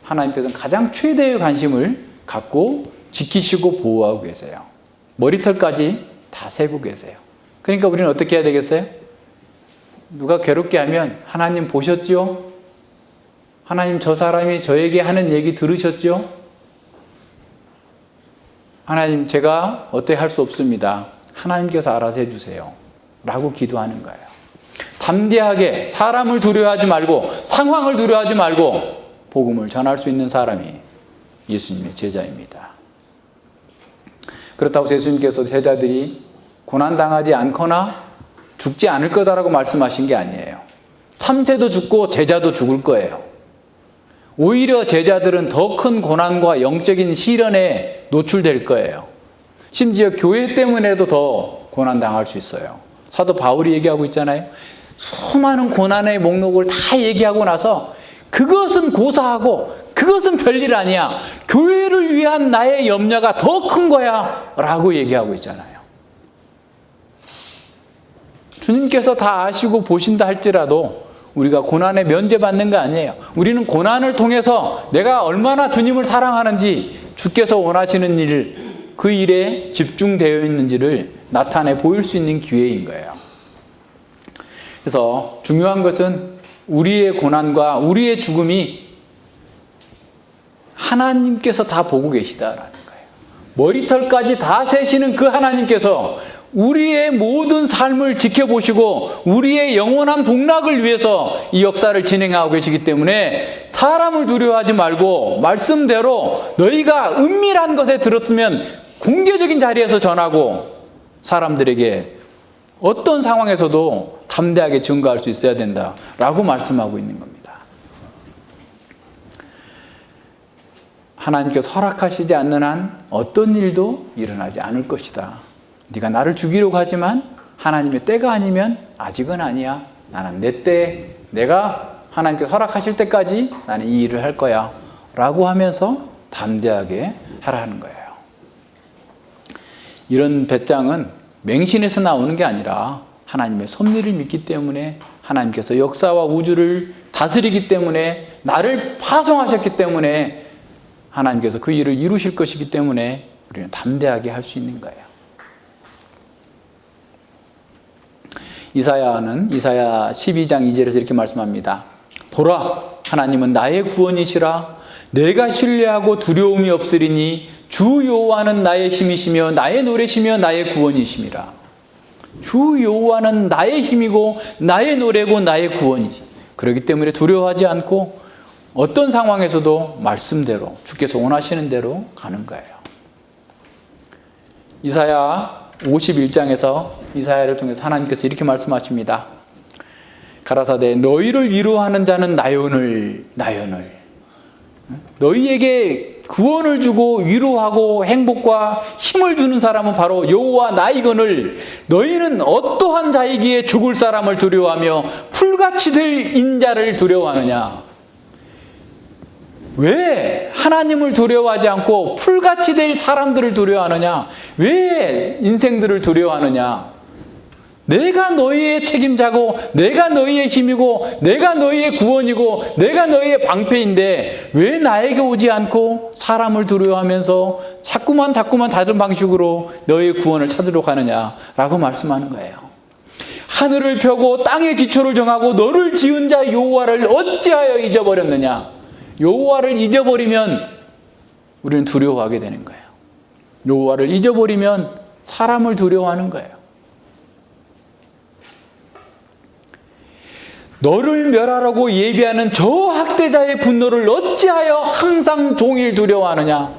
하나님께서는 가장 최대의 관심을 갖고 지키시고 보호하고 계세요. 머리털까지 다 세고 계세요. 그러니까 우리는 어떻게 해야 되겠어요? 누가 괴롭게 하면 하나님 보셨죠? 하나님 저 사람이 저에게 하는 얘기 들으셨죠? 하나님 제가 어떻게 할 수 없습니다. 하나님께서 알아서 해주세요. 라고 기도하는 거예요. 담대하게 사람을 두려워하지 말고 상황을 두려워하지 말고 복음을 전할 수 있는 사람이 예수님의 제자입니다. 그렇다고 예수님께서 제자들이 고난당하지 않거나 죽지 않을 거다라고 말씀하신 게 아니에요. 참새도 죽고 제자도 죽을 거예요. 오히려 제자들은 더 큰 고난과 영적인 시련에 노출될 거예요. 심지어 교회 때문에도 더 고난당할 수 있어요. 사도 바울이 얘기하고 있잖아요. 수많은 고난의 목록을 다 얘기하고 나서 그것은 고사하고 그것은 별일 아니야. 교회를 위한 나의 염려가 더 큰 거야 라고 얘기하고 있잖아요. 주님께서 다 아시고 보신다 할지라도 우리가 고난에 면제받는 거 아니에요. 우리는 고난을 통해서 내가 얼마나 주님을 사랑하는지 주께서 원하시는 일, 그 일에 집중되어 있는지를 나타내 보일 수 있는 기회인 거예요. 그래서 중요한 것은 우리의 고난과 우리의 죽음이 하나님께서 다 보고 계시다라는 거예요. 머리털까지 다 세시는 그 하나님께서 우리의 모든 삶을 지켜보시고 우리의 영원한 복락을 위해서 이 역사를 진행하고 계시기 때문에 사람을 두려워하지 말고 말씀대로 너희가 은밀한 것에 들었으면 공개적인 자리에서 전하고 사람들에게 어떤 상황에서도 담대하게 증거할 수 있어야 된다라고 말씀하고 있는 겁니다. 하나님께서 허락하시지 않는 한 어떤 일도 일어나지 않을 것이다. 네가 나를 죽이려고 하지만 하나님의 때가 아니면 아직은 아니야. 나는 내 때, 내가 하나님께서 허락하실 때까지 나는 이 일을 할 거야 라고 하면서 담대하게 하라는 거예요. 이런 배짱은 맹신에서 나오는 게 아니라 하나님의 섭리를 믿기 때문에, 하나님께서 역사와 우주를 다스리기 때문에, 나를 파송하셨기 때문에, 하나님께서 그 일을 이루실 것이기 때문에 우리는 담대하게 할 수 있는 거예요. 이사야는 이사야 12장 2절에서 이렇게 말씀합니다. 보라, 하나님은 나의 구원이시라. 내가 신뢰하고 두려움이 없으리니 주 여호와는 나의 힘이시며 나의 노래시며 나의 구원이심이라. 주 여호와는 나의 힘이고 나의 노래고 나의 구원이시. 그렇기 때문에 두려워하지 않고 어떤 상황에서도 말씀대로 주께서 원하시는 대로 가는 거예요. 이사야 51장에서 이사야를 통해서 하나님께서 이렇게 말씀하십니다. 가라사대 너희를 위로하는 자는 나연을 너희에게 구원을 주고 위로하고 행복과 힘을 주는 사람은 바로 여호와 나이거늘 너희는 어떠한 자이기에 죽을 사람을 두려워하며 풀같이 될 인자를 두려워하느냐. 왜 하나님을 두려워하지 않고 풀같이 될 사람들을 두려워하느냐? 왜 인생들을 두려워하느냐? 내가 너희의 책임자고, 내가 너희의 힘이고, 내가 너희의 구원이고, 내가 너희의 방패인데 왜 나에게 오지 않고 사람을 두려워하면서 자꾸만 다른 방식으로 너희의 구원을 찾으려고 하느냐라고 말씀하는 거예요. 하늘을 펴고 땅의 기초를 정하고 너를 지은 자 여호와를 어찌하여 잊어버렸느냐? 여호와를 잊어버리면 우리는 두려워하게 되는 거예요. 여호와를 잊어버리면 사람을 두려워하는 거예요. 너를 멸하라고 예비하는 저 학대자의 분노를 어찌하여 항상 종일 두려워하느냐?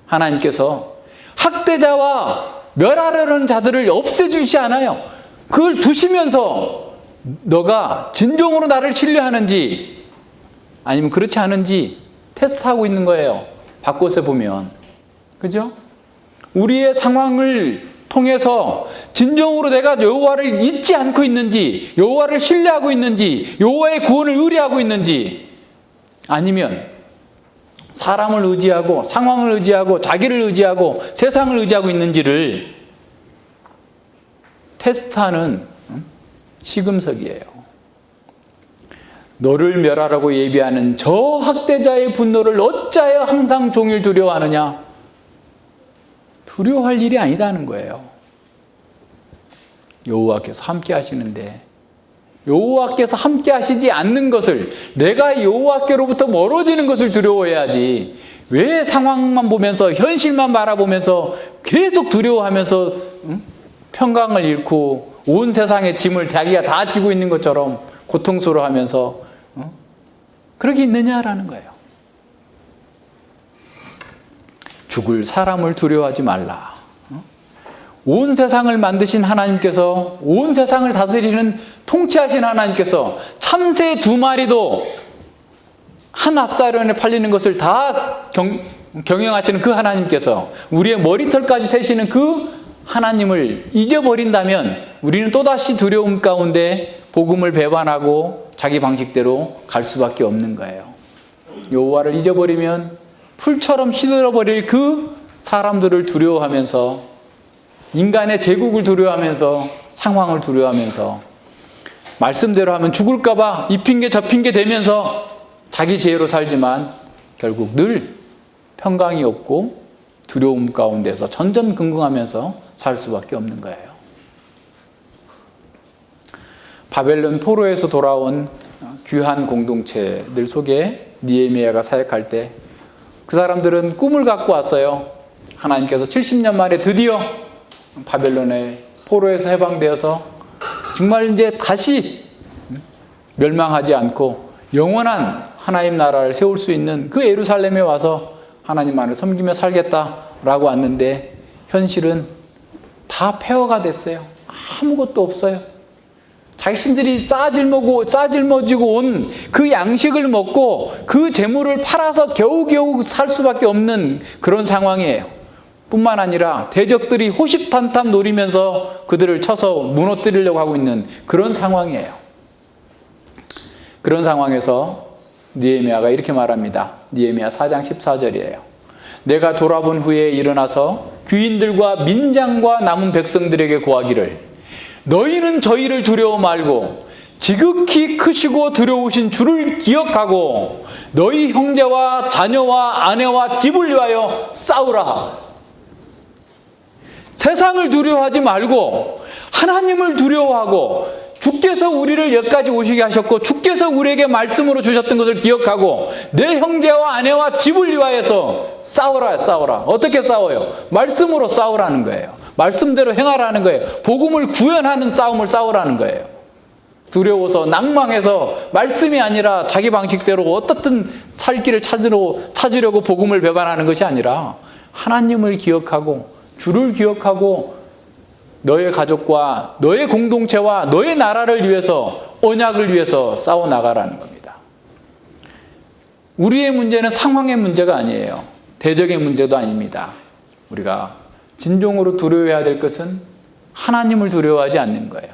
하나님께서 학대자와 멸하려는 자들을 없애주지 않아요. 그걸 두시면서 너가 진정으로 나를 신뢰하는지 아니면 그렇지 않은지 테스트하고 있는 거예요. 바꿔서 보면. 그죠? 우리의 상황을 통해서 진정으로 내가 여호와를 잊지 않고 있는지, 여호와를 신뢰하고 있는지, 여호와의 구원을 의뢰하고 있는지, 아니면 사람을 의지하고 상황을 의지하고 자기를 의지하고 세상을 의지하고 있는지를 테스트하는 시금석이에요. 너를 멸하라고 예비하는 저 학대자의 분노를 어찌하여 항상 종일 두려워하느냐? 두려워할 일이 아니다는 거예요. 여호와께서 함께 하시는데 여호와께서 함께 하시지 않는 것을, 내가 여호와께로부터 멀어지는 것을 두려워해야지, 왜 상황만 보면서 현실만 바라보면서 계속 두려워하면서 평강을 잃고 온 세상의 짐을 자기가 다 지고 있는 것처럼 고통스러워하면서 그렇게 있느냐라는 거예요. 죽을 사람을 두려워하지 말라. 온 세상을 만드신 하나님께서, 온 세상을 다스리는 통치하신 하나님께서 참새 2마리도 한 앗사련에 팔리는 것을 다 경영하시는 그 하나님께서 우리의 머리털까지 세시는 그 하나님을 잊어버린다면 우리는 또다시 두려움 가운데 복음을 배반하고 자기 방식대로 갈 수밖에 없는 거예요. 여호와를 잊어버리면 풀처럼 시들어버릴 그 사람들을 두려워하면서, 인간의 제국을 두려워하면서, 상황을 두려워하면서, 말씀대로 하면 죽을까 봐 이 핑계 저 핑계 대면서 자기 지혜로 살지만 결국 늘 평강이 없고 두려움 가운데서 전전긍긍하면서 살 수밖에 없는 거예요. 바벨론 포로에서 돌아온 귀한 공동체들 속에 느헤미야가 사역할 때 그 사람들은 꿈을 갖고 왔어요. 하나님께서 70년 만에 드디어 바벨론의 포로에서 해방되어서 정말 이제 다시 멸망하지 않고 영원한 하나님 나라를 세울 수 있는 그 예루살렘에 와서 하나님만을 섬기며 살겠다라고 왔는데 현실은 다 폐허가 됐어요. 아무것도 없어요. 자신들이 싸질머지고 온 그 양식을 먹고 그 재물을 팔아서 겨우겨우 살 수밖에 없는 그런 상황이에요. 뿐만 아니라 대적들이 호시탐탐 노리면서 그들을 쳐서 무너뜨리려고 하고 있는 그런 상황이에요. 그런 상황에서 느헤미야가 이렇게 말합니다. 느헤미야 4장 14절이에요. 내가 돌아본 후에 일어나서 귀인들과 민장과 남은 백성들에게 고하기를, 너희는 저희를 두려워 말고 지극히 크시고 두려우신 주를 기억하고 너희 형제와 자녀와 아내와 집을 위하여 싸우라. 세상을 두려워하지 말고 하나님을 두려워하고, 주께서 우리를 여기까지 오시게 하셨고 주께서 우리에게 말씀으로 주셨던 것을 기억하고 내 형제와 아내와 집을 위하여서 싸우라. 어떻게 싸워요? 말씀으로 싸우라는 거예요. 말씀대로 행하라는 거예요. 복음을 구현하는 싸움을 싸우라는 거예요. 두려워서 낭망해서 말씀이 아니라 자기 방식대로 어떻든 살 길을 찾으려고 복음을 배반하는 것이 아니라 하나님을 기억하고 주를 기억하고 너의 가족과 너의 공동체와 너의 나라를 위해서, 언약을 위해서 싸워나가라는 겁니다. 우리의 문제는 상황의 문제가 아니에요. 대적의 문제도 아닙니다. 우리가 진정으로 두려워해야 될 것은 하나님을 두려워하지 않는 거예요.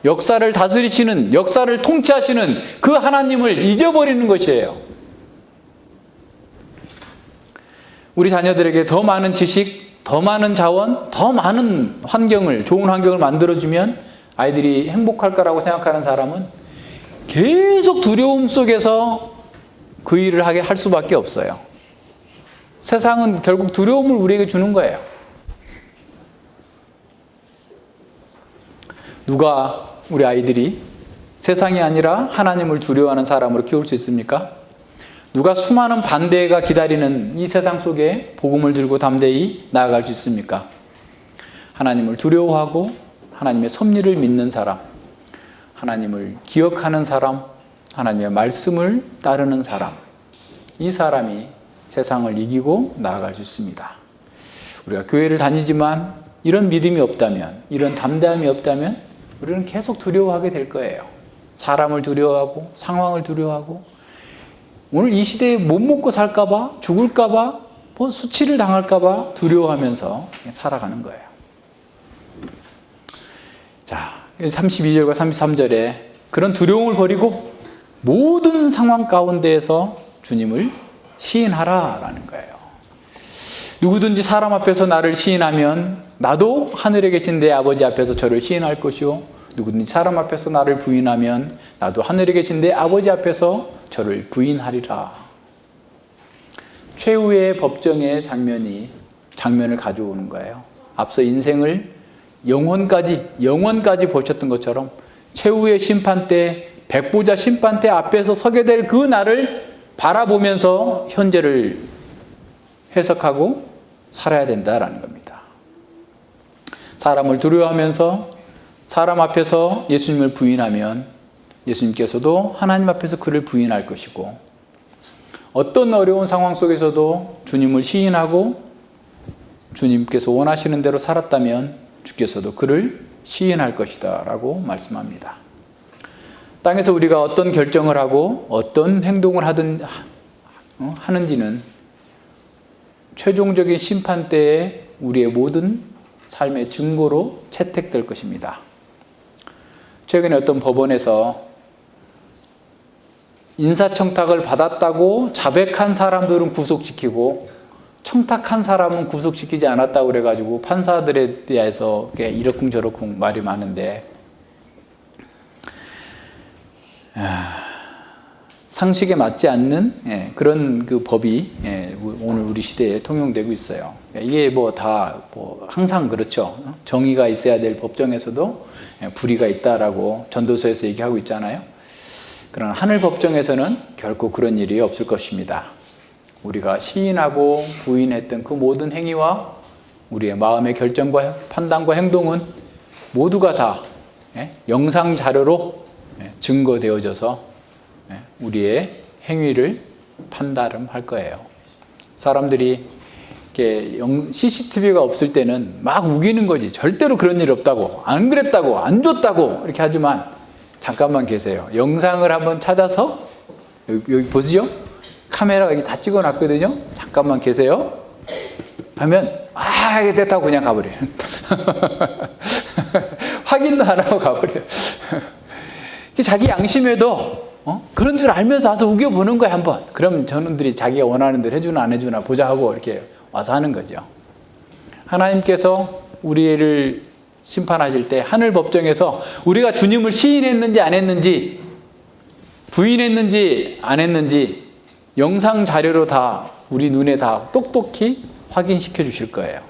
역사를 다스리시는, 역사를 통치하시는 그 하나님을 잊어버리는 것이에요. 우리 자녀들에게 더 많은 지식, 더 많은 자원, 더 많은 환경을, 좋은 환경을 만들어주면 아이들이 행복할 거라고 생각하는 사람은 계속 두려움 속에서 그 일을 하게 할 수밖에 없어요. 세상은 결국 두려움을 우리에게 주는 거예요. 누가 우리 아이들이 세상이 아니라 하나님을 두려워하는 사람으로 키울 수 있습니까? 누가 수많은 반대가 기다리는 이 세상 속에 복음을 들고 담대히 나아갈 수 있습니까? 하나님을 두려워하고 하나님의 섭리를 믿는 사람, 하나님을 기억하는 사람, 하나님의 말씀을 따르는 사람, 이 사람이 세상을 이기고 나아갈 수 있습니다. 우리가 교회를 다니지만 이런 믿음이 없다면, 이런 담대함이 없다면 우리는 계속 두려워하게 될 거예요. 사람을 두려워하고 상황을 두려워하고 오늘 이 시대에 못 먹고 살까봐, 죽을까봐, 뭐 수치를 당할까봐 두려워하면서 살아가는 거예요. 자, 32절과 33절에 그런 두려움을 버리고 모든 상황 가운데에서 주님을 시인하라라는 거예요. 누구든지 사람 앞에서 나를 시인하면 나도 하늘에 계신 내 아버지 앞에서 저를 시인할 것이요, 누구든지 사람 앞에서 나를 부인하면 나도 하늘에 계신 내 아버지 앞에서 저를 부인하리라. 최후의 법정의 장면을 가져오는 거예요. 앞서 인생을 영원까지 보셨던 것처럼 최후의 심판 때, 백보자 심판 때 앞에서 서게 될 그 날을 바라보면서 현재를 해석하고 살아야 된다라는 겁니다. 사람을 두려워하면서 사람 앞에서 예수님을 부인하면 예수님께서도 하나님 앞에서 그를 부인할 것이고, 어떤 어려운 상황 속에서도 주님을 시인하고 주님께서 원하시는 대로 살았다면 주께서도 그를 시인할 것이다 라고 말씀합니다. 땅에서 우리가 어떤 결정을 하고 어떤 행동을 하는지는 최종적인 심판 때에 우리의 모든 삶의 증거로 채택될 것입니다. 최근에 어떤 법원에서 인사청탁을 받았다고 자백한 사람들은 구속시키고 청탁한 사람은 구속시키지 않았다고 그래가지고 판사들에 대해서 이러쿵저러쿵 말이 많은데, 상식에 맞지 않는 그런 그 법이 오늘 우리 시대에 통용되고 있어요. 이게 다 항상 그렇죠. 정의가 있어야 될 법정에서도 불의가 있다라고 전도서에서 얘기하고 있잖아요. 그러나 하늘 법정에서는 결코 그런 일이 없을 것입니다. 우리가 시인하고 부인했던 그 모든 행위와 우리의 마음의 결정과 판단과 행동은 모두가 다 영상 자료로 증거되어져서 우리의 행위를 판단할 거예요. 사람들이 CCTV가 없을 때는 막 우기는 거지. 절대로 그런 일 없다고, 안 그랬다고, 안 줬다고 이렇게 하지만 잠깐만 계세요. 영상을 한번 찾아서 여기 보시죠. 카메라가 여기 다 찍어놨거든요. 잠깐만 계세요. 하면 이게 됐다고 그냥 가버려요. 확인도 안 하고 가버려요. 자기 양심에도 그런 줄 알면서 와서 우겨보는 거야 한번. 그럼 저놈들이 자기가 원하는 대로 해주나 안 해주나 보자 하고 이렇게 와서 하는 거죠. 하나님께서 우리를 심판하실 때 하늘 법정에서 우리가 주님을 시인했는지 안 했는지, 부인했는지 안 했는지 영상 자료로 다 우리 눈에 다 똑똑히 확인시켜 주실 거예요.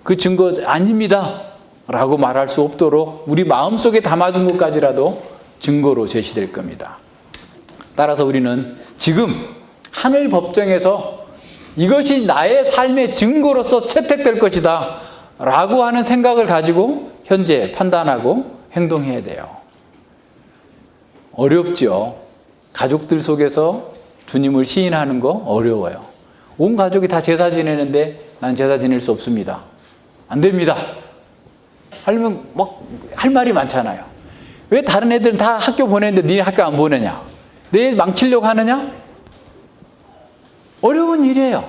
그 증거 아닙니다 라고 말할 수 없도록 우리 마음속에 담아둔 것까지라도 증거로 제시될 겁니다. 따라서 우리는 지금 하늘 법정에서 이것이 나의 삶의 증거로서 채택될 것이다 라고 하는 생각을 가지고 현재 판단하고 행동해야 돼요. 어렵죠. 가족들 속에서 주님을 시인하는 거 어려워요. 온 가족이 다 제사 지내는데 난 제사 지낼 수 없습니다. 안 됩니다. 하려면 할 말이 많잖아요. 왜 다른 애들은 다 학교 보내는데 니네 학교 안 보내냐? 내 망치려고 하느냐? 어려운 일이에요.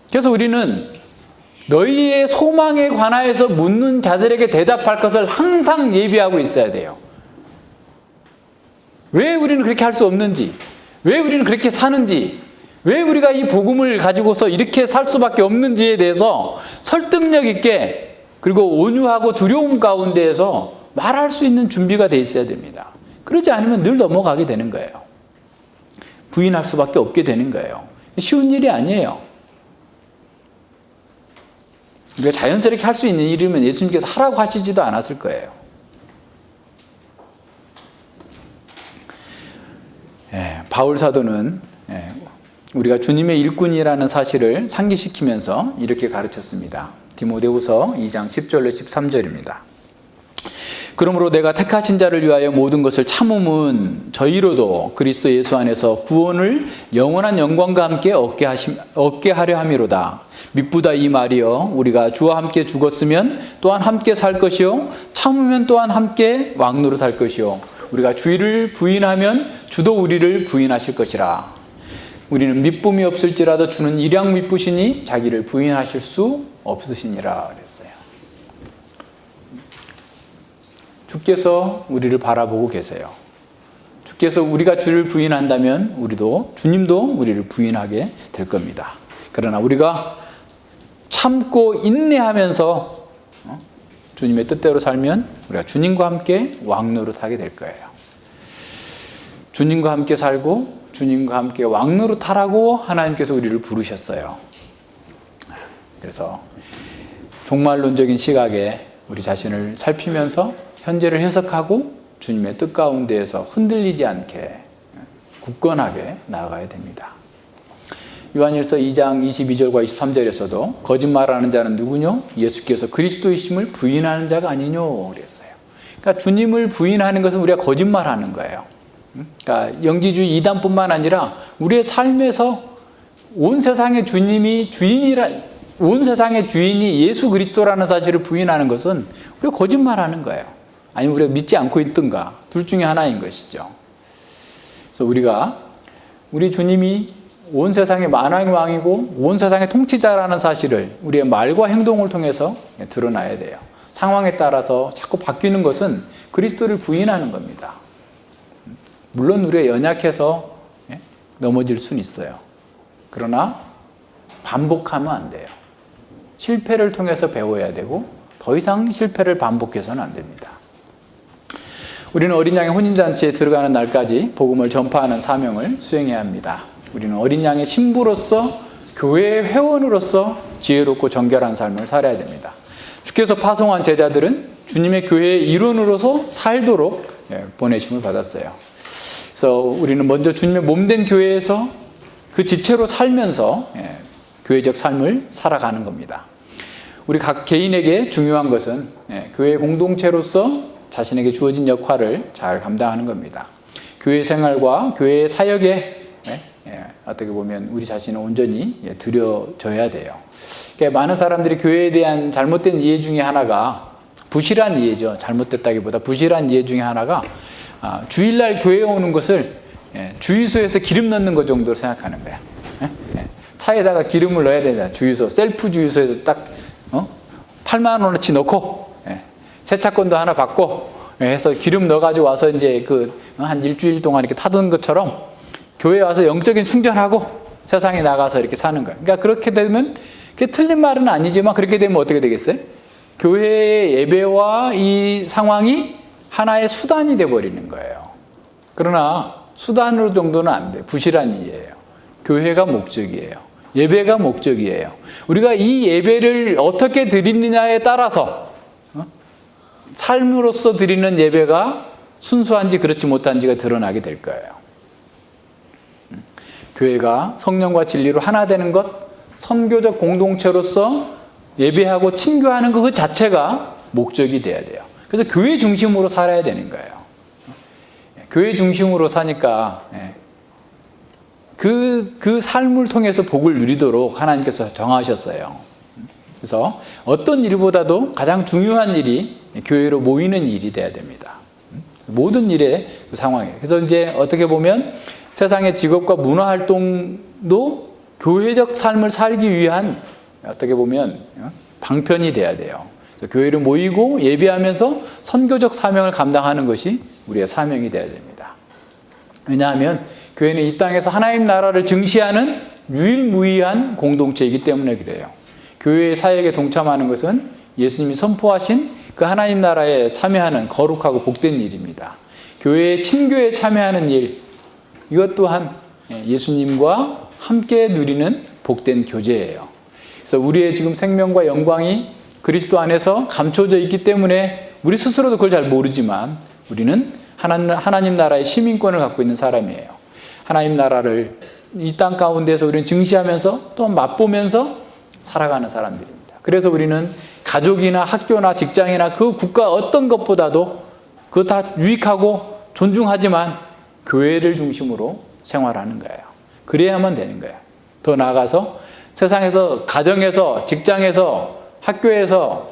그래서 우리는 너희의 소망에 관하여서 묻는 자들에게 대답할 것을 항상 예비하고 있어야 돼요. 왜 우리는 그렇게 할 수 없는지, 왜 우리는 그렇게 사는지, 왜 우리가 이 복음을 가지고서 이렇게 살 수밖에 없는지에 대해서 설득력 있게 그리고 온유하고 두려움 가운데에서 말할 수 있는 준비가 돼 있어야 됩니다. 그러지 않으면 늘 넘어가게 되는 거예요. 부인할 수밖에 없게 되는 거예요. 쉬운 일이 아니에요. 우리가 자연스럽게 할 수 있는 일이면 예수님께서 하라고 하시지도 않았을 거예요. 바울 사도는 우리가 주님의 일꾼이라는 사실을 상기시키면서 이렇게 가르쳤습니다. 디모데후서 2장 10절로 13절입니다. 그러므로 내가 택하신 자를 위하여 모든 것을 참음은 저희로도 그리스도 예수 안에서 구원을 영원한 영광과 함께 얻게 하려 함이로다. 미쁘다 이 말이여, 우리가 주와 함께 죽었으면 또한 함께 살 것이요 참으면 또한 함께 왕노릇할 것이요 우리가 주를 부인하면 주도 우리를 부인하실 것이라. 우리는 미쁨이 없을지라도 주는 일양 미쁘시니 자기를 부인하실 수 없으시니라 그랬어요. 주께서 우리를 바라보고 계세요. 주께서 우리가 주를 부인한다면 주님도 우리를 부인하게 될 겁니다. 그러나 우리가 참고 인내하면서 주님의 뜻대로 살면 우리가 주님과 함께 왕노릇하게 될 거예요. 주님과 함께 살고 주님과 함께 왕노릇하라고 하나님께서 우리를 부르셨어요. 그래서 종말론적인 시각에 우리 자신을 살피면서 현재를 해석하고 주님의 뜻 가운데에서 흔들리지 않게 굳건하게 나아가야 됩니다. 요한일서 2장 22절과 23절에서도 거짓말하는 자는 누구뇨? 예수께서 그리스도이심을 부인하는 자가 아니뇨 그랬어요. 그러니까 주님을 부인하는 것은 우리가 거짓말하는 거예요. 그러니까 영지주의 이단뿐만 아니라 우리의 삶에서 온 세상의 온 세상의 주인이 예수 그리스도라는 사실을 부인하는 것은 우리가 거짓말하는 거예요. 아니면 우리가 믿지 않고 있든가 둘 중에 하나인 것이죠. 그래서 우리 주님이 온 세상의 만왕의 왕이고 온 세상의 통치자라는 사실을 우리의 말과 행동을 통해서 드러나야 돼요. 상황에 따라서 자꾸 바뀌는 것은 그리스도를 부인하는 겁니다. 물론 우리가 연약해서 넘어질 수는 있어요. 그러나 반복하면 안 돼요. 실패를 통해서 배워야 되고 더 이상 실패를 반복해서는 안 됩니다. 우리는 어린 양의 혼인잔치에 들어가는 날까지 복음을 전파하는 사명을 수행해야 합니다. 우리는 어린 양의 신부로서 교회의 회원으로서 지혜롭고 정결한 삶을 살아야 됩니다. 주께서 파송한 제자들은 주님의 교회의 일원으로서 살도록 보내심을 받았어요. 그래서 우리는 먼저 주님의 몸된 교회에서 그 지체로 살면서 교회적 삶을 살아가는 겁니다. 우리 각 개인에게 중요한 것은 교회 공동체로서 자신에게 주어진 역할을 잘 감당하는 겁니다. 교회 생활과 교회 사역에 어떻게 보면 우리 자신을 온전히 드려져야 돼요. 그러니까 많은 사람들이 교회에 대한 잘못된 이해 중에 하나가 부실한 이해죠. 잘못됐다기보다 부실한 이해 중에 하나가 주일날 교회에 오는 것을 주유소에서 기름 넣는 것 정도로 생각하는 거야. 차에다가 기름을 넣어야 되잖아. 주유소, 셀프 주유소에서 딱 8만 원어치 넣고 세차권도 하나 받고 해서 기름 넣어가지고 와서 이제 한 일주일 동안 이렇게 타던 것처럼 교회에 와서 영적인 충전하고 세상에 나가서 이렇게 사는 거야. 그러니까 그렇게 되면 그게 틀린 말은 아니지만 그렇게 되면 어떻게 되겠어요? 교회의 예배와 이 상황이 하나의 수단이 돼버리는 거예요. 그러나 수단으로 정도는 안 돼. 부실한 이해예요. 교회가 목적이에요. 예배가 목적이에요. 우리가 이 예배를 어떻게 드리느냐에 따라서 삶으로서 드리는 예배가 순수한지 그렇지 못한지가 드러나게 될 거예요. 교회가 성령과 진리로 하나 되는 것, 선교적 공동체로서 예배하고 친교하는 것 그 자체가 목적이 돼야 돼요. 그래서 교회 중심으로 살아야 되는 거예요. 교회 중심으로 사니까 그 삶을 통해서 복을 누리도록 하나님께서 정하셨어요. 그래서 어떤 일보다도 가장 중요한 일이 교회로 모이는 일이 돼야 됩니다. 모든 일의 그 상황이에요. 그래서 이제 어떻게 보면 세상의 직업과 문화 활동도 교회적 삶을 살기 위한 어떻게 보면 방편이 돼야 돼요. 그래서 교회로 모이고 예배하면서 선교적 사명을 감당하는 것이 우리의 사명이 돼야 됩니다. 왜냐하면 교회는 이 땅에서 하나님 나라를 증시하는 유일무이한 공동체이기 때문에 그래요. 교회의 사역에 동참하는 것은 예수님이 선포하신 그 하나님 나라에 참여하는 거룩하고 복된 일입니다. 교회의 친교에 참여하는 일, 이것 또한 예수님과 함께 누리는 복된 교제예요. 그래서 우리의 지금 생명과 영광이 그리스도 안에서 감춰져 있기 때문에 우리 스스로도 그걸 잘 모르지만 우리는 하나님 나라의 시민권을 갖고 있는 사람이에요. 하나님 나라를 이 땅 가운데서 우리는 증시하면서 또 맛보면서 살아가는 사람들입니다. 그래서 우리는 가족이나 학교나 직장이나 그 국가 어떤 것보다도 그거 다 유익하고 존중하지만 교회를 중심으로 생활하는 거예요. 그래야만 되는 거예요. 더 나아가서 세상에서, 가정에서, 직장에서, 학교에서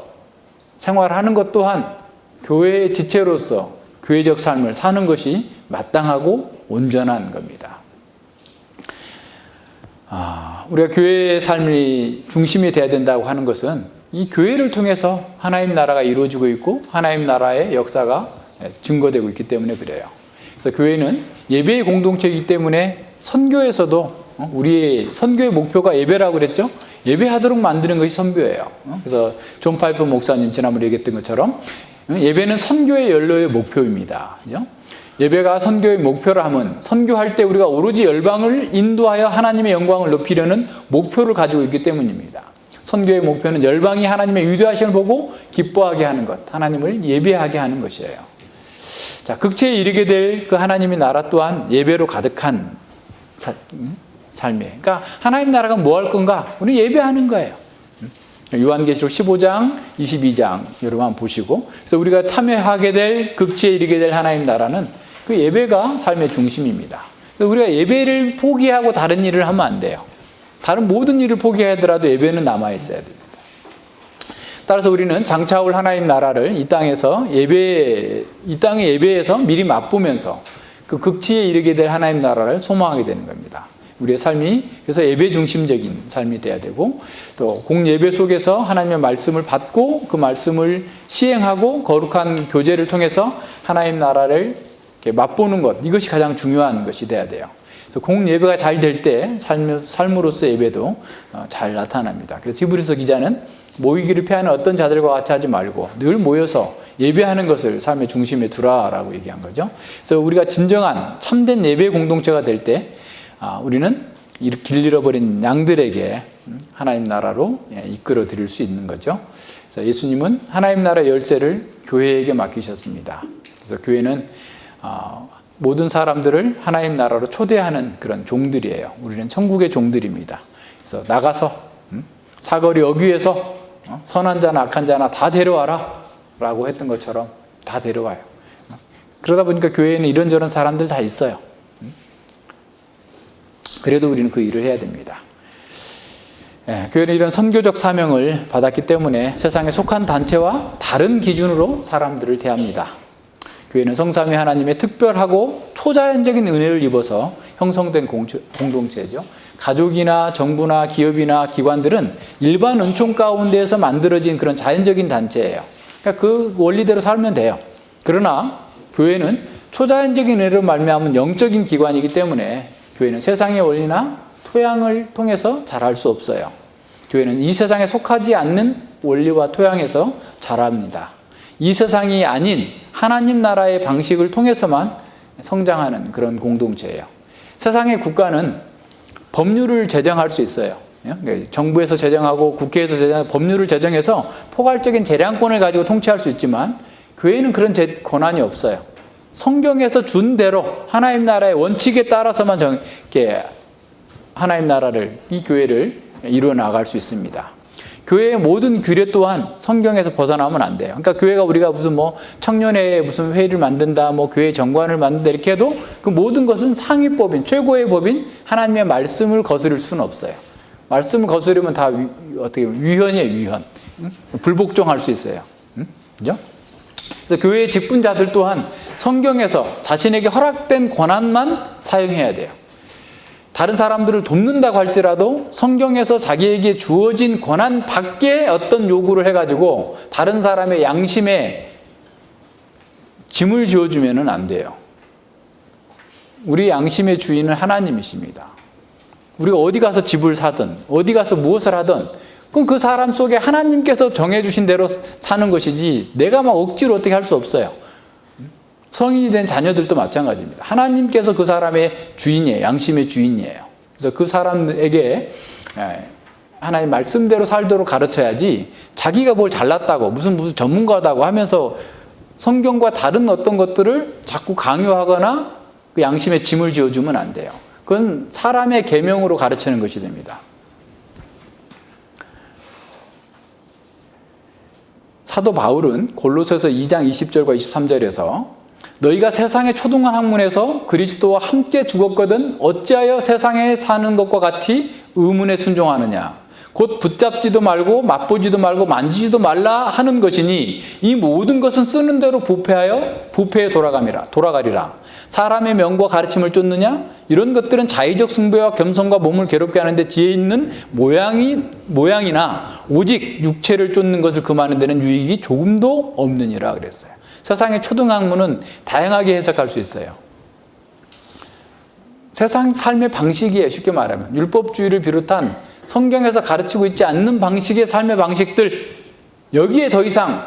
생활하는 것 또한 교회의 지체로서 교회적 삶을 사는 것이 마땅하고 온전한 겁니다. 우리가 교회의 삶이 중심이 돼야 된다고 하는 것은 이 교회를 통해서 하나님 나라가 이루어지고 있고 하나님 나라의 역사가 증거되고 있기 때문에 그래요. 그래서 교회는 예배의 공동체이기 때문에 선교에서도 우리의 선교의 목표가 예배라고 그랬죠? 예배하도록 만드는 것이 선교예요. 그래서 존 파이프 목사님 지난번에 얘기했던 것처럼 예배는 선교의 연로의 목표입니다. 그죠? 예배가 선교의 목표라 하면 선교할 때 우리가 오로지 열방을 인도하여 하나님의 영광을 높이려는 목표를 가지고 있기 때문입니다. 선교의 목표는 열방이 하나님의 위대하심을 보고 기뻐하게 하는 것, 하나님을 예배하게 하는 것이에요. 자, 극체에 이르게 될 그 하나님의 나라 또한 예배로 가득한 삶이에요. 그러니까 하나님 나라가 뭐 할 건가? 우리 예배하는 거예요. 요한계시록 15장, 22장 여러분 한번 보시고, 그래서 우리가 참여하게 될 극치에 이르게 될 하나님 나라는 그 예배가 삶의 중심입니다. 우리가 예배를 포기하고 다른 일을 하면 안 돼요. 다른 모든 일을 포기하더라도 예배는 남아 있어야 됩니다. 따라서 우리는 장차 올 하나님 나라를 이 땅의 예배에서 미리 맛보면서 그 극치에 이르게 될 하나님 나라를 소망하게 되는 겁니다. 우리의 삶이 그래서 예배 중심적인 삶이 돼야 되고, 또 공예배 속에서 하나님의 말씀을 받고 그 말씀을 시행하고 거룩한 교제를 통해서 하나님 나라를 이렇게 맛보는 것, 이것이 가장 중요한 것이 돼야 돼요. 그래서 공예배가 잘 될 때 삶으로서 예배도 잘 나타납니다. 그래서 히브리서 기자는 모이기를 피하는 어떤 자들과 같이 하지 말고 늘 모여서 예배하는 것을 삶의 중심에 두라라고 얘기한 거죠. 그래서 우리가 진정한 참된 예배 공동체가 될 때 우리는 길 잃어버린 양들에게 하나님 나라로 이끌어 드릴 수 있는 거죠. 그래서 예수님은 하나님 나라 열쇠를 교회에게 맡기셨습니다. 그래서 교회는 모든 사람들을 하나님 나라로 초대하는 그런 종들이에요. 우리는 천국의 종들입니다. 그래서 나가서 사거리 어귀에서 선한 자나 악한 자나 다 데려와라 라고 했던 것처럼 다 데려와요. 그러다 보니까 교회에는 이런저런 사람들 다 있어요. 그래도 우리는 그 일을 해야 됩니다. 교회는 이런 선교적 사명을 받았기 때문에 세상에 속한 단체와 다른 기준으로 사람들을 대합니다. 교회는 성삼위 하나님의 특별하고 초자연적인 은혜를 입어서 형성된 공동체죠. 가족이나 정부나 기업이나 기관들은 일반 은총 가운데에서 만들어진 그런 자연적인 단체예요. 그러니까 그 원리대로 살면 돼요. 그러나 교회는 초자연적인 은혜로 말미암은 영적인 기관이기 때문에 교회는 세상의 원리나 토양을 통해서 자랄 수 없어요. 교회는 이 세상에 속하지 않는 원리와 토양에서 자랍니다. 이 세상이 아닌 하나님 나라의 방식을 통해서만 성장하는 그런 공동체예요. 세상의 국가는 법률을 제정할 수 있어요. 정부에서 제정하고 국회에서 제정하고 법률을 제정해서 포괄적인 재량권을 가지고 통치할 수 있지만 교회는 그런 권한이 없어요. 성경에서 준 대로 하나님 나라의 원칙에 따라서만 이렇게 하나님 나라를, 이 교회를 이루어 나갈 수 있습니다. 교회의 모든 규례 또한 성경에서 벗어나면 안 돼요. 그러니까 교회가 우리가 무슨 청년회에 무슨 회의를 만든다, 교회 정관을 만든다 이렇게 해도 그 모든 것은 상위법인, 최고의 법인 하나님의 말씀을 거스를 수는 없어요. 말씀을 거스르면 다 어떻게 위헌이에요, 위헌. 불복종할 수 있어요. 그죠? 그래서 교회의 직분자들 또한 성경에서 자신에게 허락된 권한만 사용해야 돼요. 다른 사람들을 돕는다고 할지라도 성경에서 자기에게 주어진 권한 밖에 어떤 요구를 해가지고 다른 사람의 양심에 짐을 지어주면 안 돼요. 우리 양심의 주인은 하나님이십니다. 우리가 어디 가서 집을 사든 어디 가서 무엇을 하든 그럼 그 사람 속에 하나님께서 정해주신 대로 사는 것이지 내가 막 억지로 어떻게 할 수 없어요. 성인이 된 자녀들도 마찬가지입니다. 하나님께서 그 사람의 주인이에요. 양심의 주인이에요. 그래서 그 사람에게 하나님 말씀대로 살도록 가르쳐야지 자기가 뭘 잘났다고 무슨 전문가다고 하면서 성경과 다른 어떤 것들을 자꾸 강요하거나 그 양심에 짐을 지어주면 안 돼요. 그건 사람의 계명으로 가르치는 것이 됩니다. 사도 바울은 골로새서 2장 20절과 23절에서 너희가 세상의 초등한 학문에서 그리스도와 함께 죽었거든 어찌하여 세상에 사는 것과 같이 의문에 순종하느냐 곧 붙잡지도 말고 맛보지도 말고 만지지도 말라 하는 것이니 이 모든 것은 쓰는 대로 부패에 돌아가리라. 사람의 명과 가르침을 쫓느냐? 이런 것들은 자의적 숭배와 겸손과 몸을 괴롭게 하는데 지혜 있는 모양이나 오직 육체를 쫓는 것을 금하는 데는 유익이 조금도 없느니라 그랬어요. 세상의 초등학문은 다양하게 해석할 수 있어요. 세상 삶의 방식이에요. 쉽게 말하면 율법주의를 비롯한 성경에서 가르치고 있지 않는 방식의 삶의 방식들 여기에 더 이상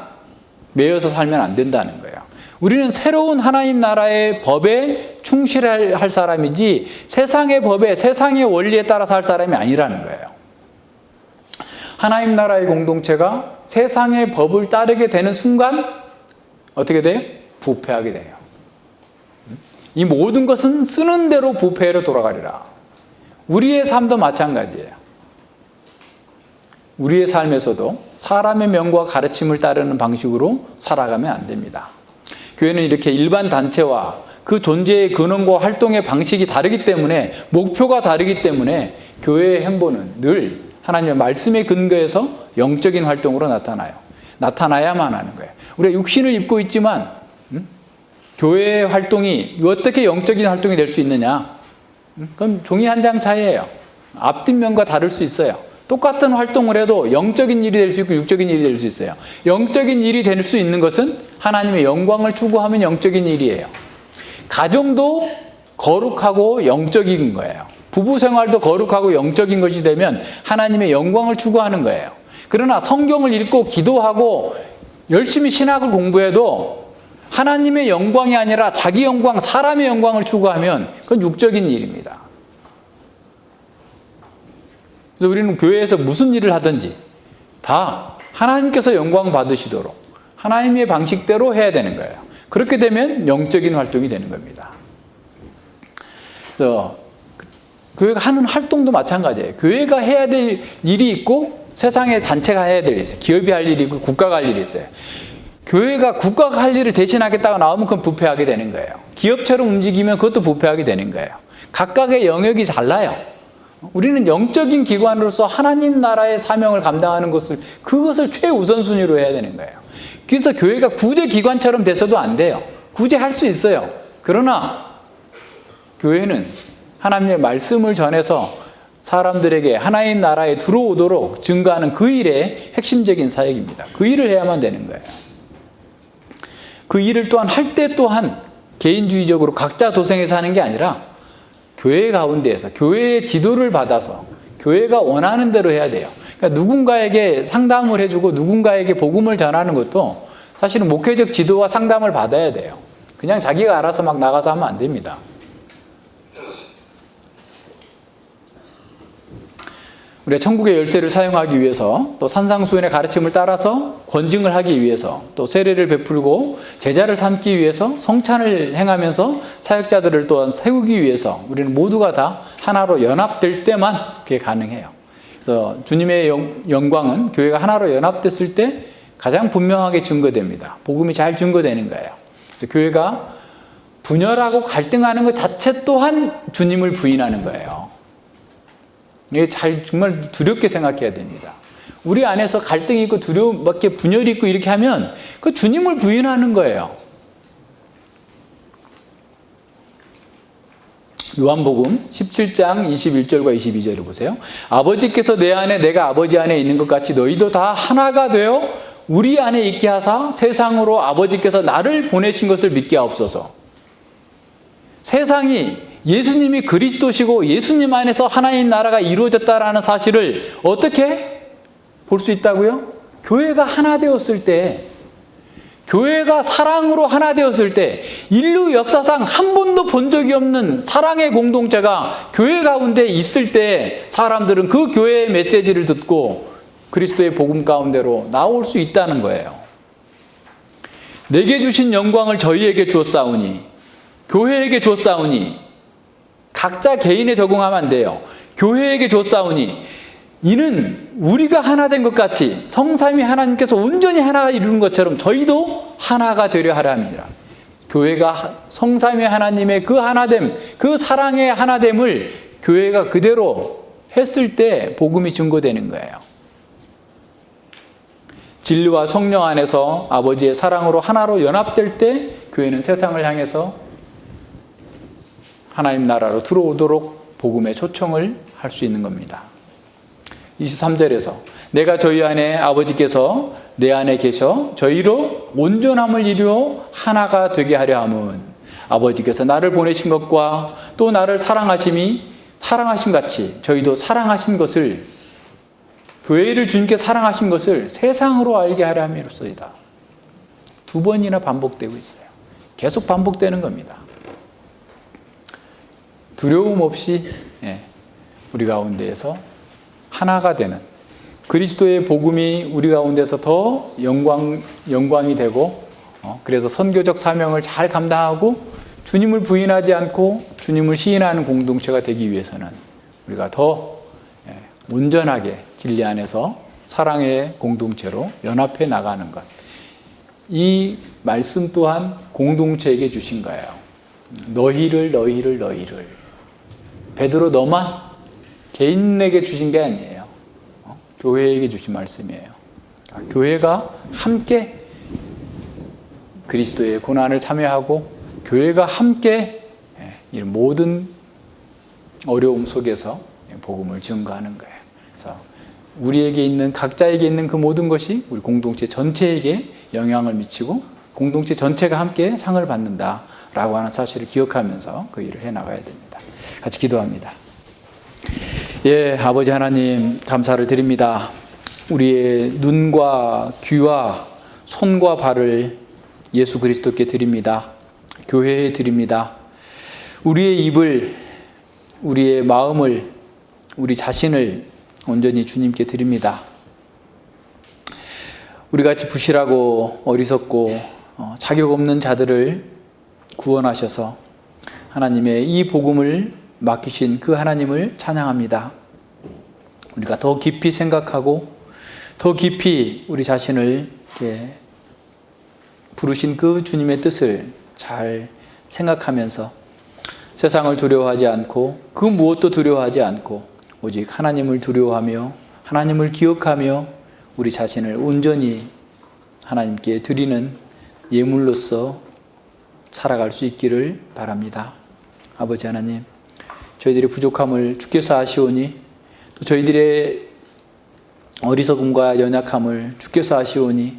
매여서 살면 안 된다는 거예요. 우리는 새로운 하나님 나라의 법에 충실할 사람이지 세상의 법에 세상의 원리에 따라서 할 사람이 아니라는 거예요. 하나님 나라의 공동체가 세상의 법을 따르게 되는 순간 어떻게 돼요? 부패하게 돼요. 이 모든 것은 쓰는 대로 부패로 돌아가리라. 우리의 삶도 마찬가지예요. 우리의 삶에서도 사람의 명과 가르침을 따르는 방식으로 살아가면 안 됩니다. 교회는 이렇게 일반 단체와 그 존재의 근원과 활동의 방식이 다르기 때문에 목표가 다르기 때문에 교회의 행보는 늘 하나님의 말씀에 근거해서 영적인 활동으로 나타나야만 하는 거예요. 우리가 육신을 입고 있지만 교회의 활동이 어떻게 영적인 활동이 될 수 있느냐? 그럼 종이 한 장 차이예요. 앞뒷면과 다를 수 있어요. 똑같은 활동을 해도 영적인 일이 될 수 있고 육적인 일이 될 수 있어요. 영적인 일이 될 수 있는 것은 하나님의 영광을 추구하면 영적인 일이에요. 가정도 거룩하고 영적인 거예요. 부부 생활도 거룩하고 영적인 것이 되면 하나님의 영광을 추구하는 거예요. 그러나 성경을 읽고 기도하고 열심히 신학을 공부해도 하나님의 영광이 아니라 자기 영광, 사람의 영광을 추구하면 그건 육적인 일입니다. 그래서 우리는 교회에서 무슨 일을 하든지 다 하나님께서 영광 받으시도록 하나님의 방식대로 해야 되는 거예요. 그렇게 되면 영적인 활동이 되는 겁니다. 그래서 교회가 하는 활동도 마찬가지예요. 교회가 해야 될 일이 있고 세상의 단체가 해야 될 일이 있어요. 기업이 할 일이 있고 국가가 할 일이 있어요. 교회가 국가가 할 일을 대신하겠다고 나오면 그건 부패하게 되는 거예요. 기업처럼 움직이면 그것도 부패하게 되는 거예요. 각각의 영역이 달라요. 우리는 영적인 기관으로서 하나님 나라의 사명을 감당하는 그것을 최우선순위로 해야 되는 거예요. 그래서 교회가 구제 기관처럼 돼서도 안 돼요. 구제할 수 있어요. 그러나 교회는 하나님의 말씀을 전해서 사람들에게 하나님 나라에 들어오도록 증거하는 그 일의 핵심적인 사역입니다. 그 일을 해야만 되는 거예요. 그 일을 또한 할 때 또한 개인주의적으로 각자 도생해서 하는 게 아니라 교회 가운데에서 교회의 지도를 받아서 교회가 원하는 대로 해야 돼요. 그러니까 누군가에게 상담을 해주고 누군가에게 복음을 전하는 것도 사실은 목회적 지도와 상담을 받아야 돼요. 그냥 자기가 알아서 막 나가서 하면 안 됩니다. 우리가 천국의 열쇠를 사용하기 위해서 또 산상수훈의 가르침을 따라서 권징을 하기 위해서 또 세례를 베풀고 제자를 삼기 위해서 성찬을 행하면서 사역자들을 또한 세우기 위해서 우리는 모두가 다 하나로 연합될 때만 그게 가능해요. 그래서 주님의 영광은 교회가 하나로 연합됐을 때 가장 분명하게 증거됩니다. 복음이 잘 증거되는 거예요. 그래서 교회가 분열하고 갈등하는 것 자체 또한 주님을 부인하는 거예요. 이게 정말 두렵게 생각해야 됩니다. 우리 안에서 갈등이 있고 두려움, 분열이 있고 이렇게 하면 그 주님을 부인하는 거예요. 요한복음 17장 21절과 22절을 보세요. 아버지께서 내 안에 내가 아버지 안에 있는 것 같이 너희도 다 하나가 되어 우리 안에 있게 하사 세상으로 아버지께서 나를 보내신 것을 믿게 하옵소서. 세상이 예수님이 그리스도시고 예수님 안에서 하나님 나라가 이루어졌다라는 사실을 어떻게 볼 수 있다고요? 교회가 하나 되었을 때, 교회가 사랑으로 하나 되었을 때, 인류 역사상 한 번도 본 적이 없는 사랑의 공동체가 교회 가운데 있을 때 사람들은 그 교회의 메시지를 듣고 그리스도의 복음 가운데로 나올 수 있다는 거예요. 내게 주신 영광을 저희에게 주었사오니, 교회에게 주었사오니, 각자 개인에 적용하면 안 돼요. 교회에게 주었사오니, 이는 우리가 하나 된 것 같이 성삼위 하나님께서 온전히 하나가 이루는 것처럼 저희도 하나가 되려 하려 합니다. 교회가 성삼위 하나님의 그 하나됨, 그 사랑의 하나됨을 교회가 그대로 했을 때 복음이 증거되는 거예요. 진리와 성령 안에서 아버지의 사랑으로 하나로 연합될 때 교회는 세상을 향해서 하나님 나라로 들어오도록 복음의 초청을 할 수 있는 겁니다. 23절에서 내가 저희 안에 아버지께서 내 안에 계셔 저희로 온전함을 이루어 하나가 되게 하려 함은 아버지께서 나를 보내신 것과 또 나를 사랑하심 같이 저희도 사랑하신 것을, 교회를 주님께 사랑하신 것을 세상으로 알게 하려 함이로소이다. 2번이나 반복되고 있어요. 계속 반복되는 겁니다. 두려움 없이 우리 가운데에서 하나가 되는 그리스도의 복음이 우리 가운데서 더 영광이 되고, 그래서 선교적 사명을 잘 감당하고 주님을 부인하지 않고 주님을 시인하는 공동체가 되기 위해서는 우리가 더 온전하게 진리 안에서 사랑의 공동체로 연합해 나가는 것. 이 말씀 또한 공동체에게 주신 거예요. 너희를. 베드로 너만 개인에게 주신 게 아니에요. 교회에게 주신 말씀이에요. 교회가 함께 그리스도의 고난을 참여하고 교회가 함께 이런 모든 어려움 속에서 복음을 증거하는 거예요. 그래서 우리에게 있는, 각자에게 있는 그 모든 것이 우리 공동체 전체에게 영향을 미치고 공동체 전체가 함께 상을 받는다라고 하는 사실을 기억하면서 그 일을 해나가야 됩니다. 같이 기도합니다. 아버지 하나님 감사를 드립니다. 우리의 눈과 귀와 손과 발을 예수 그리스도께 드립니다. 교회에 드립니다. 우리의 입을, 우리의 마음을, 우리 자신을 온전히 주님께 드립니다. 우리같이 부실하고 어리석고 자격 없는 자들을 구원하셔서 하나님의 이 복음을 맡기신 그 하나님을 찬양합니다. 우리가 더 깊이 생각하고 더 깊이 우리 자신을 부르신 그 주님의 뜻을 잘 생각하면서 세상을 두려워하지 않고 그 무엇도 두려워하지 않고 오직 하나님을 두려워하며 하나님을 기억하며 우리 자신을 온전히 하나님께 드리는 예물로서 살아갈 수 있기를 바랍니다. 아버지 하나님, 저희들의 부족함을 주께서 아시오니 또 저희들의 어리석음과 연약함을 주께서 아시오니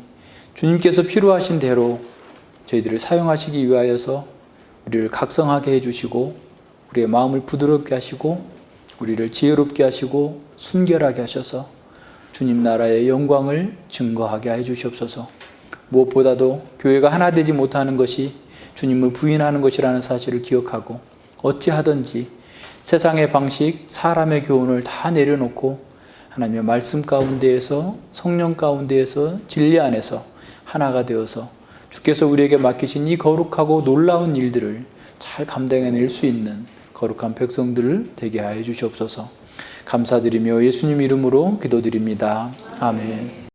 주님께서 필요하신 대로 저희들을 사용하시기 위하여서 우리를 각성하게 해주시고 우리의 마음을 부드럽게 하시고 우리를 지혜롭게 하시고 순결하게 하셔서 주님 나라의 영광을 증거하게 해주시옵소서. 무엇보다도 교회가 하나 되지 못하는 것이 주님을 부인하는 것이라는 사실을 기억하고 어찌하든지 세상의 방식, 사람의 교훈을 다 내려놓고 하나님의 말씀 가운데에서 성령 가운데에서 진리 안에서 하나가 되어서 주께서 우리에게 맡기신 이 거룩하고 놀라운 일들을 잘 감당해낼 수 있는 거룩한 백성들을 되게 하여 주시옵소서. 감사드리며 예수님 이름으로 기도드립니다. 아멘.